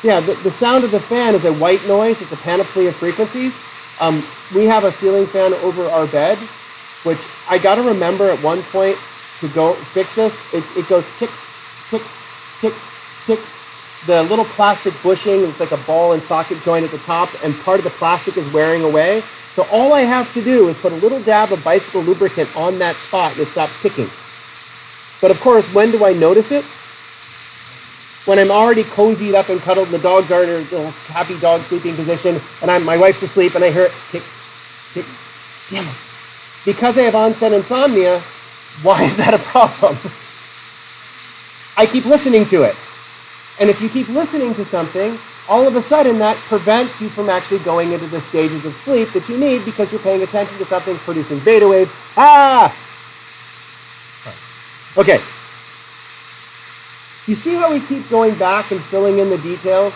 Yeah, the sound of the fan is a white noise. It's a panoply of frequencies. We have a ceiling fan over our bed, which I got to remember at one point to go fix this. It goes tick, tick, tick, tick. The little plastic bushing, it's like a ball and socket joint at the top, and part of the plastic is wearing away. So all I have to do is put a little dab of bicycle lubricant on that spot and it stops ticking. But of course, when do I notice it? When I'm already cozied up and cuddled, and the dogs are in a little happy dog sleeping position, and my wife's asleep, and I hear it tick, tick, damn it. Because I have onset insomnia, why is that a problem? I keep listening to it. And if you keep listening to something, all of a sudden that prevents you from actually going into the stages of sleep that you need because you're paying attention to something producing beta waves. Okay. You see how we keep going back and filling in the details?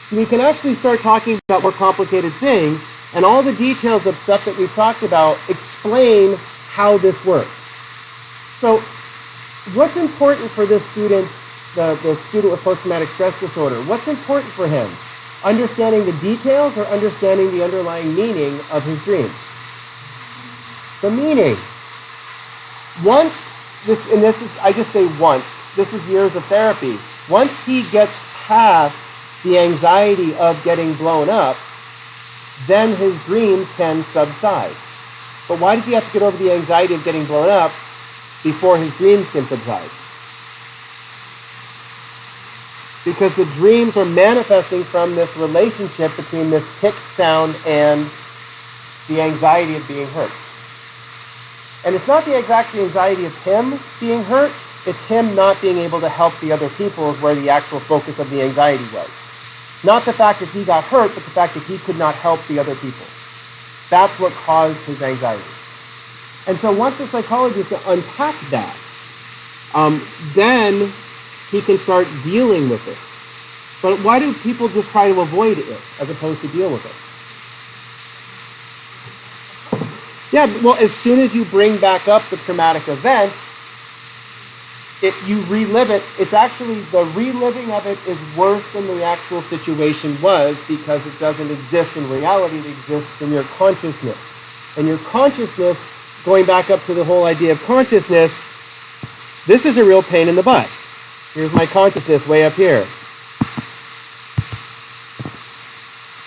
So we can actually start talking about more complicated things, and all the details of stuff that we've talked about explain how this works. So what's important for this student, the student with post-traumatic stress disorder? What's important for him? Understanding the details or understanding the underlying meaning of his dreams? The meaning. I just say once, this is years of therapy. Once he gets past the anxiety of getting blown up, then his dreams can subside. But why does he have to get over the anxiety of getting blown up before his dreams can subside? Because the dreams are manifesting from this relationship between this tick sound and the anxiety of being hurt. And it's not the exact anxiety of him being hurt, It's him not being able to help the other people is where the actual focus of the anxiety was. Not the fact that he got hurt, but the fact that he could not help the other people. That's what caused his anxiety. And so once the psychologist unpacks that, then he can start dealing with it. But why do people just try to avoid it as opposed to deal with it? Yeah, well, as soon as you bring back up the traumatic event, you relive it. It's actually, the reliving of it is worse than the actual situation was because it doesn't exist in reality. It exists in your consciousness. And your consciousness, going back up to the whole idea of consciousness, this is a real pain in the butt. Here's my consciousness way up here.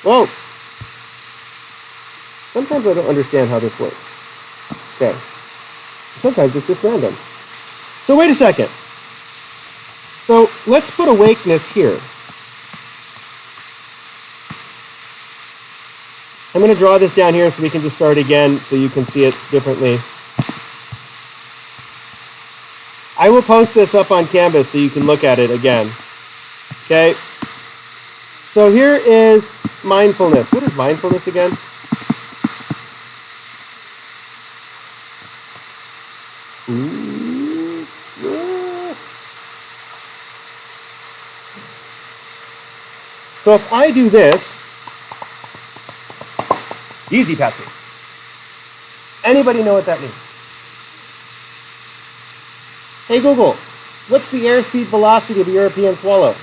Whoa. Sometimes I don't understand how this works. Okay. Sometimes it's just random. So wait a second. So let's put awakeness here. I'm going to draw this down here so we can just start again so you can see it differently. I will post this up on Canvas so you can look at it again. Okay? So here is mindfulness. What is mindfulness again? So if I do this, easy, Patsy. Anybody know what that means? Hey Google, what's the airspeed velocity of a European swallow?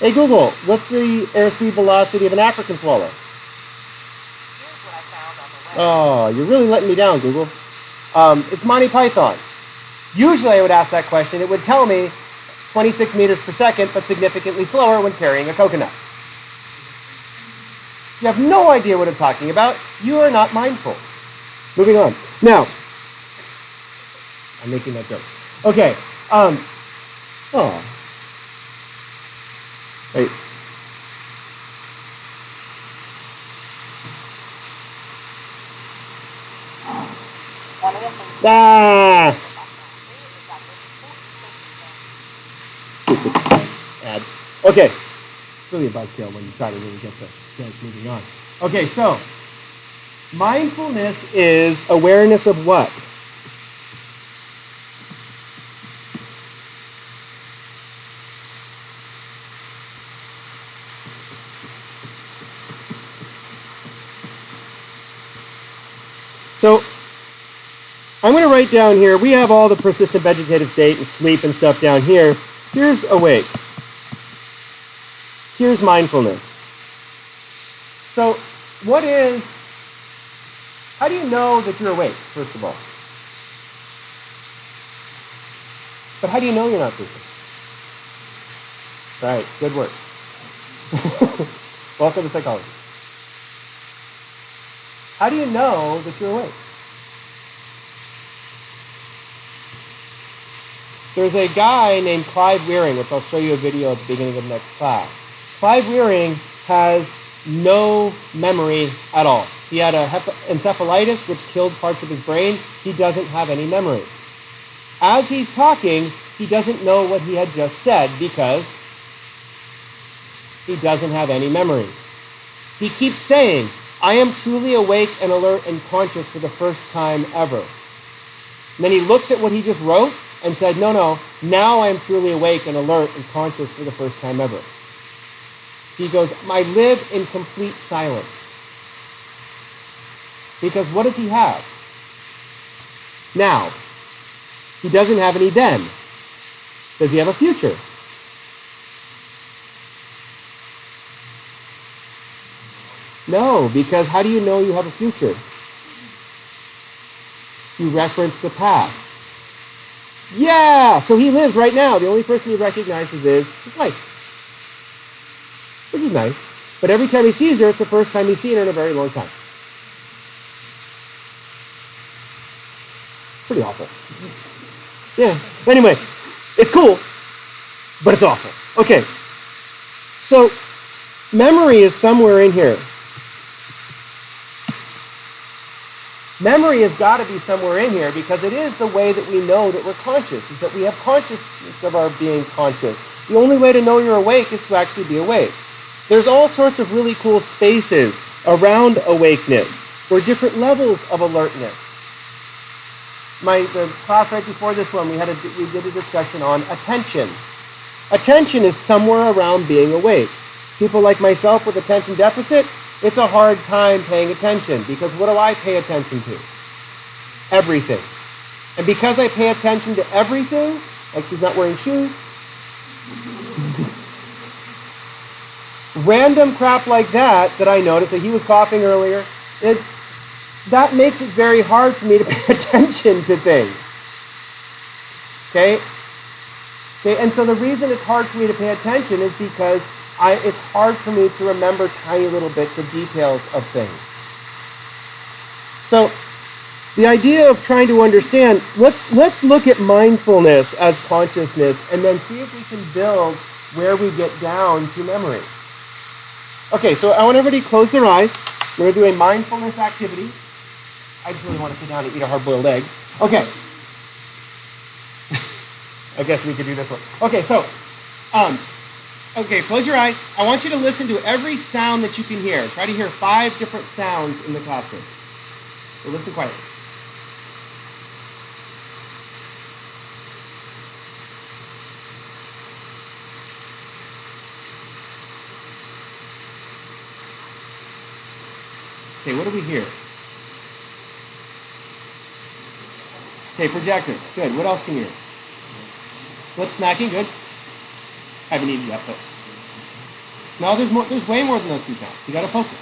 Hey Google, what's the airspeed velocity of an African swallow? Oh, you're really letting me down, Google. It's Monty Python. Usually I would ask that question. It would tell me 26 meters per second, but significantly slower when carrying a coconut. You have no idea what I'm talking about. You are not mindful. Moving on. Now, I'm making that joke. Okay. Wait. Ad. Okay. It's really a buzzkill when you try to really get the joke moving on. Okay, so mindfulness is awareness of what? So I'm going to write down here, we have all the persistent vegetative state and sleep and stuff down here. Here's awake. Here's mindfulness. So how do you know that you're awake, first of all? But how do you know you're not sleeping? Right, good work. Welcome to psychology. How do you know that you're awake? There's a guy named Clive Wearing, which I'll show you a video at the beginning of next class. Clive Wearing has no memory at all. He had a encephalitis, which killed parts of his brain. He doesn't have any memory. As he's talking, he doesn't know what he had just said because he doesn't have any memory. He keeps saying, I am truly awake and alert and conscious for the first time ever. And then he looks at what he just wrote and said, no, now I am truly awake and alert and conscious for the first time ever. He goes, I live in complete silence. Because what does he have? Now. He doesn't have any then. Does he have a future? No, because how do you know you have a future? You reference the past. Yeah! So he lives right now. The only person he recognizes is his wife. Which is nice. But every time he sees her, it's the first time he's seen her in a very long time. Pretty awful. Yeah. Anyway, it's cool, but it's awful. Okay. So, memory is somewhere in here. Memory has got to be somewhere in here because it is the way that we know that we're conscious, is that we have consciousness of our being conscious. The only way to know you're awake is to actually be awake. There's all sorts of really cool spaces around awakeness, or different levels of alertness. The class right before this one, we did a discussion on attention. Attention is somewhere around being awake. People like myself with attention deficit, it's a hard time paying attention because what do I pay attention to? Everything. And because I pay attention to everything, like she's not wearing shoes, random crap like that I noticed, that he was coughing earlier, that makes it very hard for me to pay attention to things. Okay? And so the reason it's hard for me to pay attention is because it's hard for me to remember tiny little bits of details of things. So the idea of trying to understand, let's look at mindfulness as consciousness and then see if we can build where we get down to memory. Okay, so I want everybody to close their eyes. We're going to do a mindfulness activity. I just really want to sit down and eat a hard-boiled egg. Okay. I guess we could do this one. Okay, so, close your eyes. I want you to listen to every sound that you can hear. Try to hear 5 different sounds in the classroom. So listen quietly. Okay, what do we hear? Okay, projector. Good. What else can you hear? What's smacking? Good. I haven't eaten yet, but no, there's more. There's way more than those 2 sounds. You got to focus.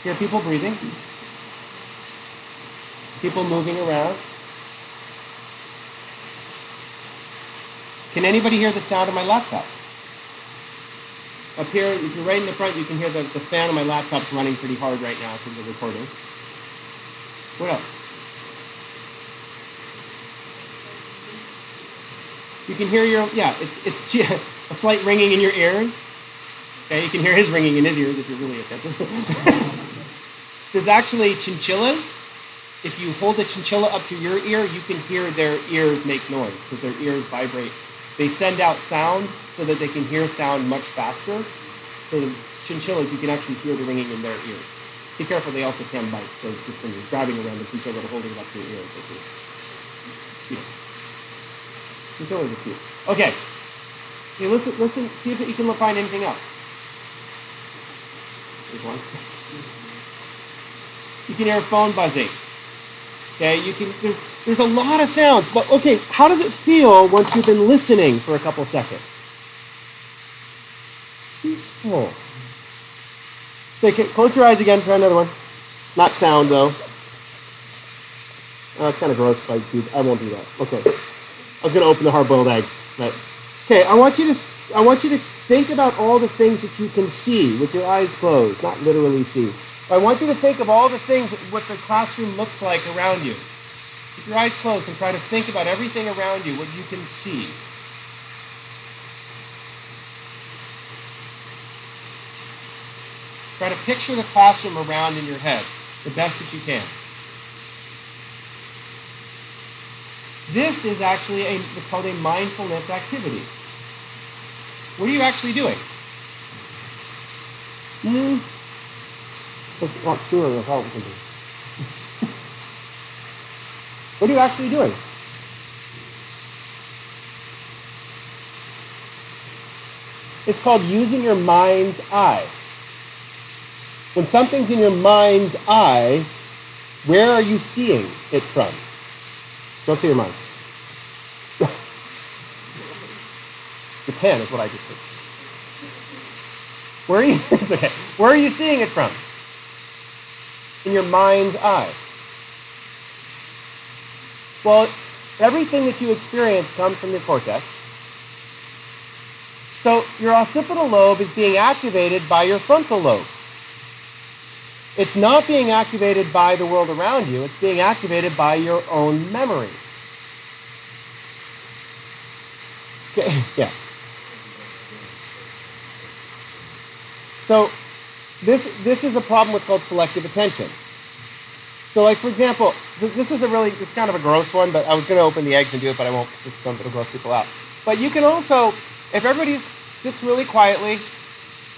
Hear people breathing, people moving around. Can anybody hear the sound of my laptop? Up here, if you're right in the front, you can hear the fan on my laptop's running pretty hard right now from the recording. What else? You can hear it's a slight ringing in your ears. Okay, you can hear his ringing in his ears if you're really attentive. There's actually chinchillas. If you hold the chinchilla up to your ear, you can hear their ears make noise because their ears vibrate. They send out sound so that they can hear sound much faster. So the chinchillas, you can actually hear the ringing in their ears. Be careful, they also can bite. So just when you're driving around the chinchilla, holding it up to your ears. Chinchillas are cute. Okay. Okay, listen, see if you can find anything else. There's one. You can hear a phone buzzing. Okay, there's a lot of sounds, but okay, how does it feel once you've been listening for a couple seconds? Peaceful. So close your eyes again, try another one. Not sound though. Oh, it's kind of gross if I do. I won't do that. Okay. I was going to open the hard-boiled eggs, but okay. I want you to think about all the things that you can see with your eyes closed, not literally see. I want you to think of all the things, what the classroom looks like around you. Keep your eyes closed and try to think about everything around you, what you can see. Try to picture the classroom around in your head, the best that you can. This is actually it's called a mindfulness activity. What are you actually doing? Not sure how we can do. What are you actually doing? It's called using your mind's eye. When something's in your mind's eye, where are you seeing it from? Don't say your mind. The pen is what I just said. Where are you? It's okay. Where are you seeing it from? In your mind's eye. Well, everything that you experience comes from your cortex. So your occipital lobe is being activated by your frontal lobe. It's not being activated by the world around you. It's being activated by your own memory. Okay, yeah. So this is a problem with called selective attention. So like, for example, this is it's kind of a gross one, but I was going to open the eggs and do it, but I won't because it'll gross people out. But you can also, if everybody sits really quietly,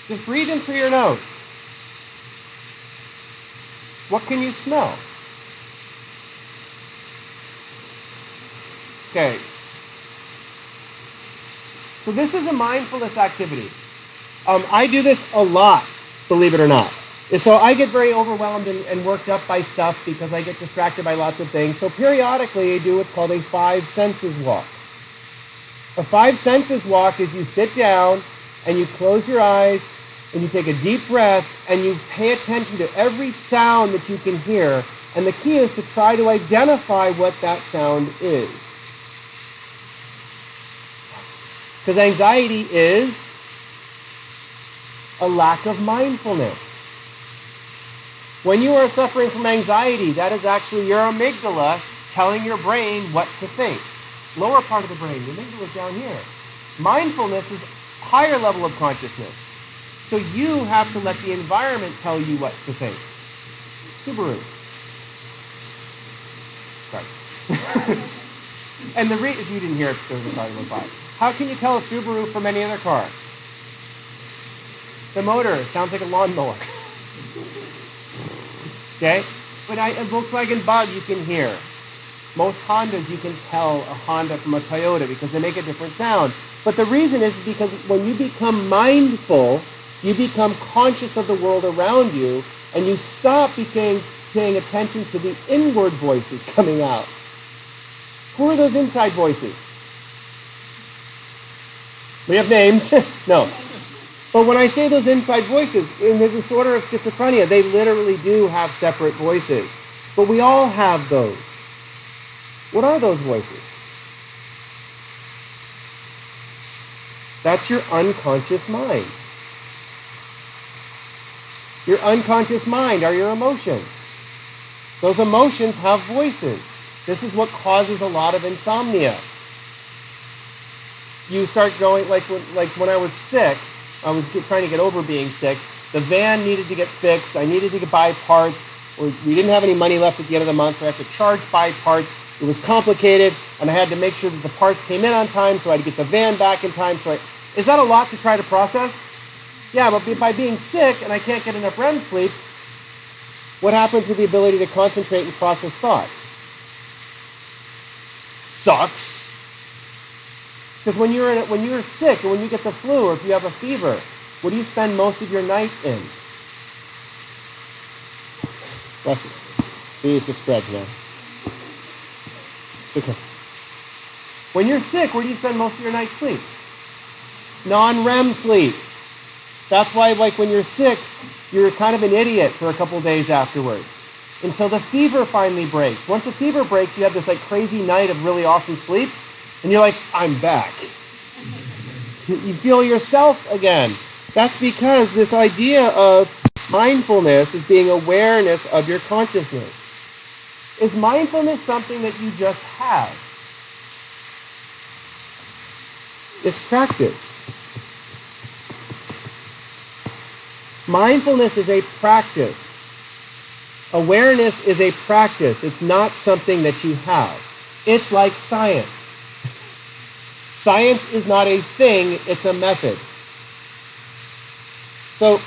just breathe in through your nose. What can you smell? Okay. So this is a mindfulness activity. I do this a lot, believe it or not. So I get very overwhelmed and worked up by stuff because I get distracted by lots of things. So periodically I do what's called a 5 senses walk. A 5 senses walk is you sit down and you close your eyes and you take a deep breath and you pay attention to every sound that you can hear. And the key is to try to identify what that sound is. Because anxiety is a lack of mindfulness. When you are suffering from anxiety, that is actually your amygdala telling your brain what to think. Lower part of the brain, the amygdala is down here. Mindfulness is higher level of consciousness. So you have to let the environment tell you what to think. Subaru. Sorry. And if you didn't hear it, there was a car that went by. How can you tell a Subaru from any other car? The motor sounds like a lawnmower. Okay? But a Volkswagen Bug you can hear. Most Hondas you can tell a Honda from a Toyota because they make a different sound. But the reason is because when you become mindful, you become conscious of the world around you, and you stop paying attention to the inward voices coming out. Who are those inside voices? We have names. No. But when I say those inside voices, in the disorder of schizophrenia, they literally do have separate voices. But we all have those. What are those voices? That's your unconscious mind. Your unconscious mind are your emotions. Those emotions have voices. This is what causes a lot of insomnia. You start going, like when I was sick, I was trying to get over being sick. The van needed to get fixed. I needed to buy parts. We didn't have any money left at the end of the month, so I had to charge buy parts. It was complicated, and I had to make sure that the parts came in on time, so I had to get the van back in time. Is that a lot to try to process? Yeah, but by being sick and I can't get enough REM sleep, what happens with the ability to concentrate and process thoughts? Sucks. Because when you're sick, or when you get the flu, or if you have a fever, what do you spend most of your night in? Bless you. See, it's a spread now. It's okay. When you're sick, where do you spend most of your night sleep? Non-REM sleep. That's why, when you're sick, you're kind of an idiot for a couple days afterwards, until the fever finally breaks. Once the fever breaks, you have this crazy night of really awesome sleep, and you're like, I'm back. You feel yourself again. That's because this idea of mindfulness is being awareness of your consciousness. Is mindfulness something that you just have? It's practice. Mindfulness is a practice. Awareness is a practice. It's not something that you have. It's like science. Science is not a thing, it's a method. So,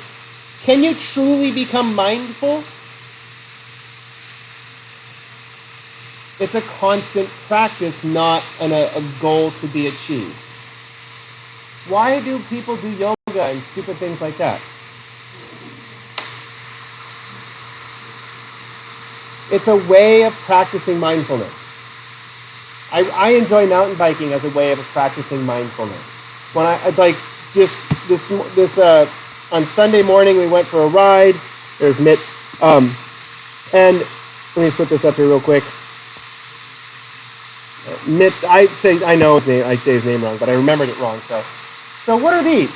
can you truly become mindful? It's a constant practice, not a goal to be achieved. Why do people do yoga and stupid things like that? It's a way of practicing mindfulness. I enjoy mountain biking as a way of practicing mindfulness. When on Sunday morning we went for a ride. There's Mitt, and let me put this up here real quick. Mitt, I say his name wrong, but I remembered it wrong. So what are these?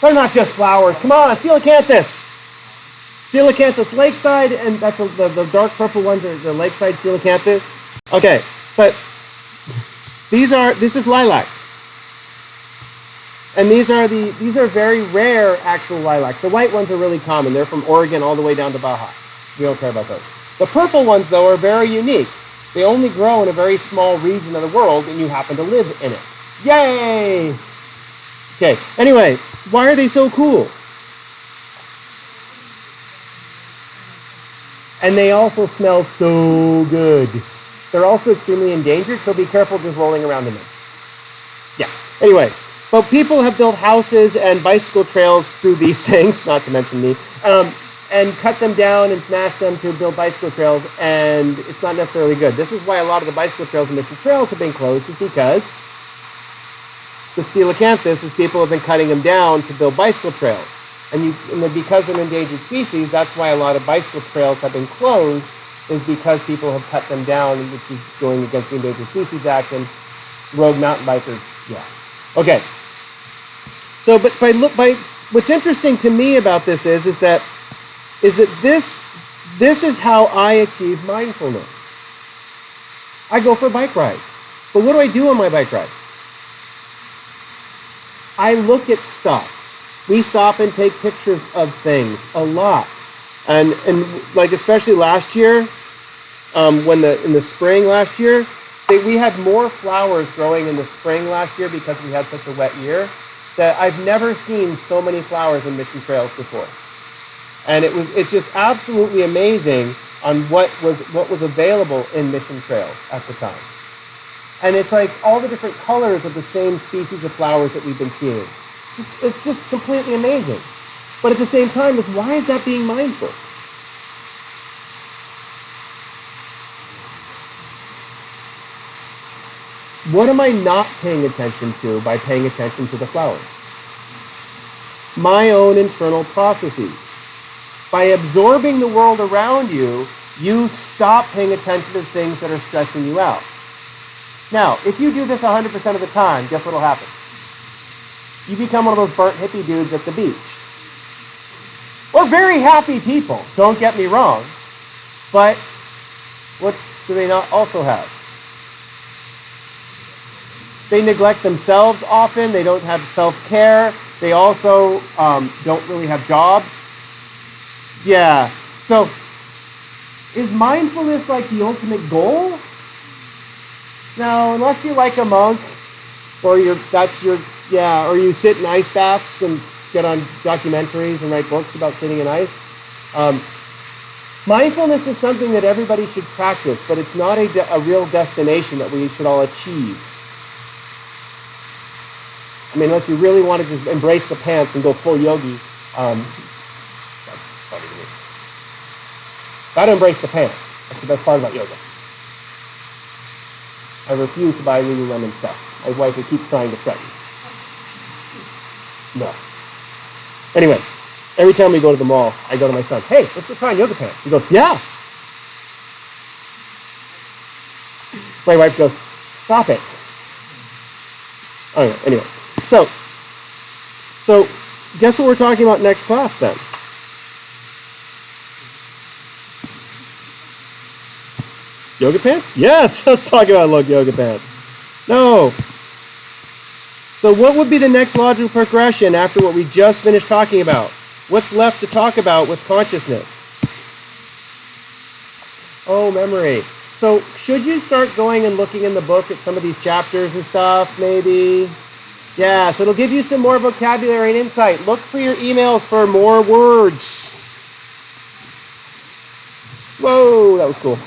They're not just flowers. Come on, coelacanthus. Coelacanthus lakeside, and that's the dark purple ones are the lakeside coelacanthus. Okay, but this is lilacs. And these are very rare actual lilacs. The white ones are really common. They're from Oregon all the way down to Baja. We don't care about those. The purple ones, though, are very unique. They only grow in a very small region of the world, and you happen to live in it. Yay! Okay, anyway, why are they so cool? And they also smell so good. They're also extremely endangered, so be careful just rolling around in them. Yeah, anyway. But people have built houses and bicycle trails through these things, not to mention me, and cut them down and smash them to build bicycle trails, and it's not necessarily good. This is why a lot of the bicycle trails and mission trails have been closed, is because the coelacanthus is people have been cutting them down to build bicycle trails. And because they're an endangered species, that's why a lot of bicycle trails have been closed, is because people have cut them down, which is going against the Endangered Species Act, and rogue mountain bikers, yeah. Okay. So, but what's interesting to me about this is that this is how I achieve mindfulness. I go for bike rides. But what do I do on my bike ride? I look at stuff. We stop and take pictures of things a lot. And like especially last year, in the spring last year, we had more flowers growing in the spring last year because we had such a wet year, that I've never seen so many flowers in Mission Trails before. And it's just absolutely amazing on what was available in Mission Trails at the time. And it's like all the different colors of the same species of flowers that we've been seeing. It's just completely amazing. But at the same time, why is that being mindful? What am I not paying attention to by paying attention to the flowers? My own internal processes. By absorbing the world around you, you stop paying attention to things that are stressing you out. Now, if you do this 100% of the time, guess what will happen? You become one of those burnt hippie dudes at the beach. We're very happy people, don't get me wrong. But what do they not also have? They neglect themselves often. They don't have self-care. They also don't really have jobs. Yeah. So, is mindfulness like the ultimate goal? No, unless you're like a monk, or you sit in ice baths and get on documentaries and write books about sitting in ice. Mindfulness is something that everybody should practice, but it's not a real destination that we should all achieve. I mean, unless you really want to just embrace the pants and go full yogi, that's funny to me. Gotta embrace the pants. That's the best part about yoga. I refuse to buy Lululemon stuff. My wife will keep trying to threaten. No. Anyway, every time we go to the mall, I go to my son, hey, let's go try on yoga pants. He goes, yeah. My wife goes, stop it. Anyway. So guess what we're talking about next class then? Yoga pants? Yes, let's talk about yoga pants. No. So what would be the next logical progression after what we just finished talking about? What's left to talk about with consciousness? Oh, memory. So should you start going and looking in the book at some of these chapters and stuff, maybe? Yeah, so it'll give you some more vocabulary and insight. Look for your emails for more words. Whoa, that was cool.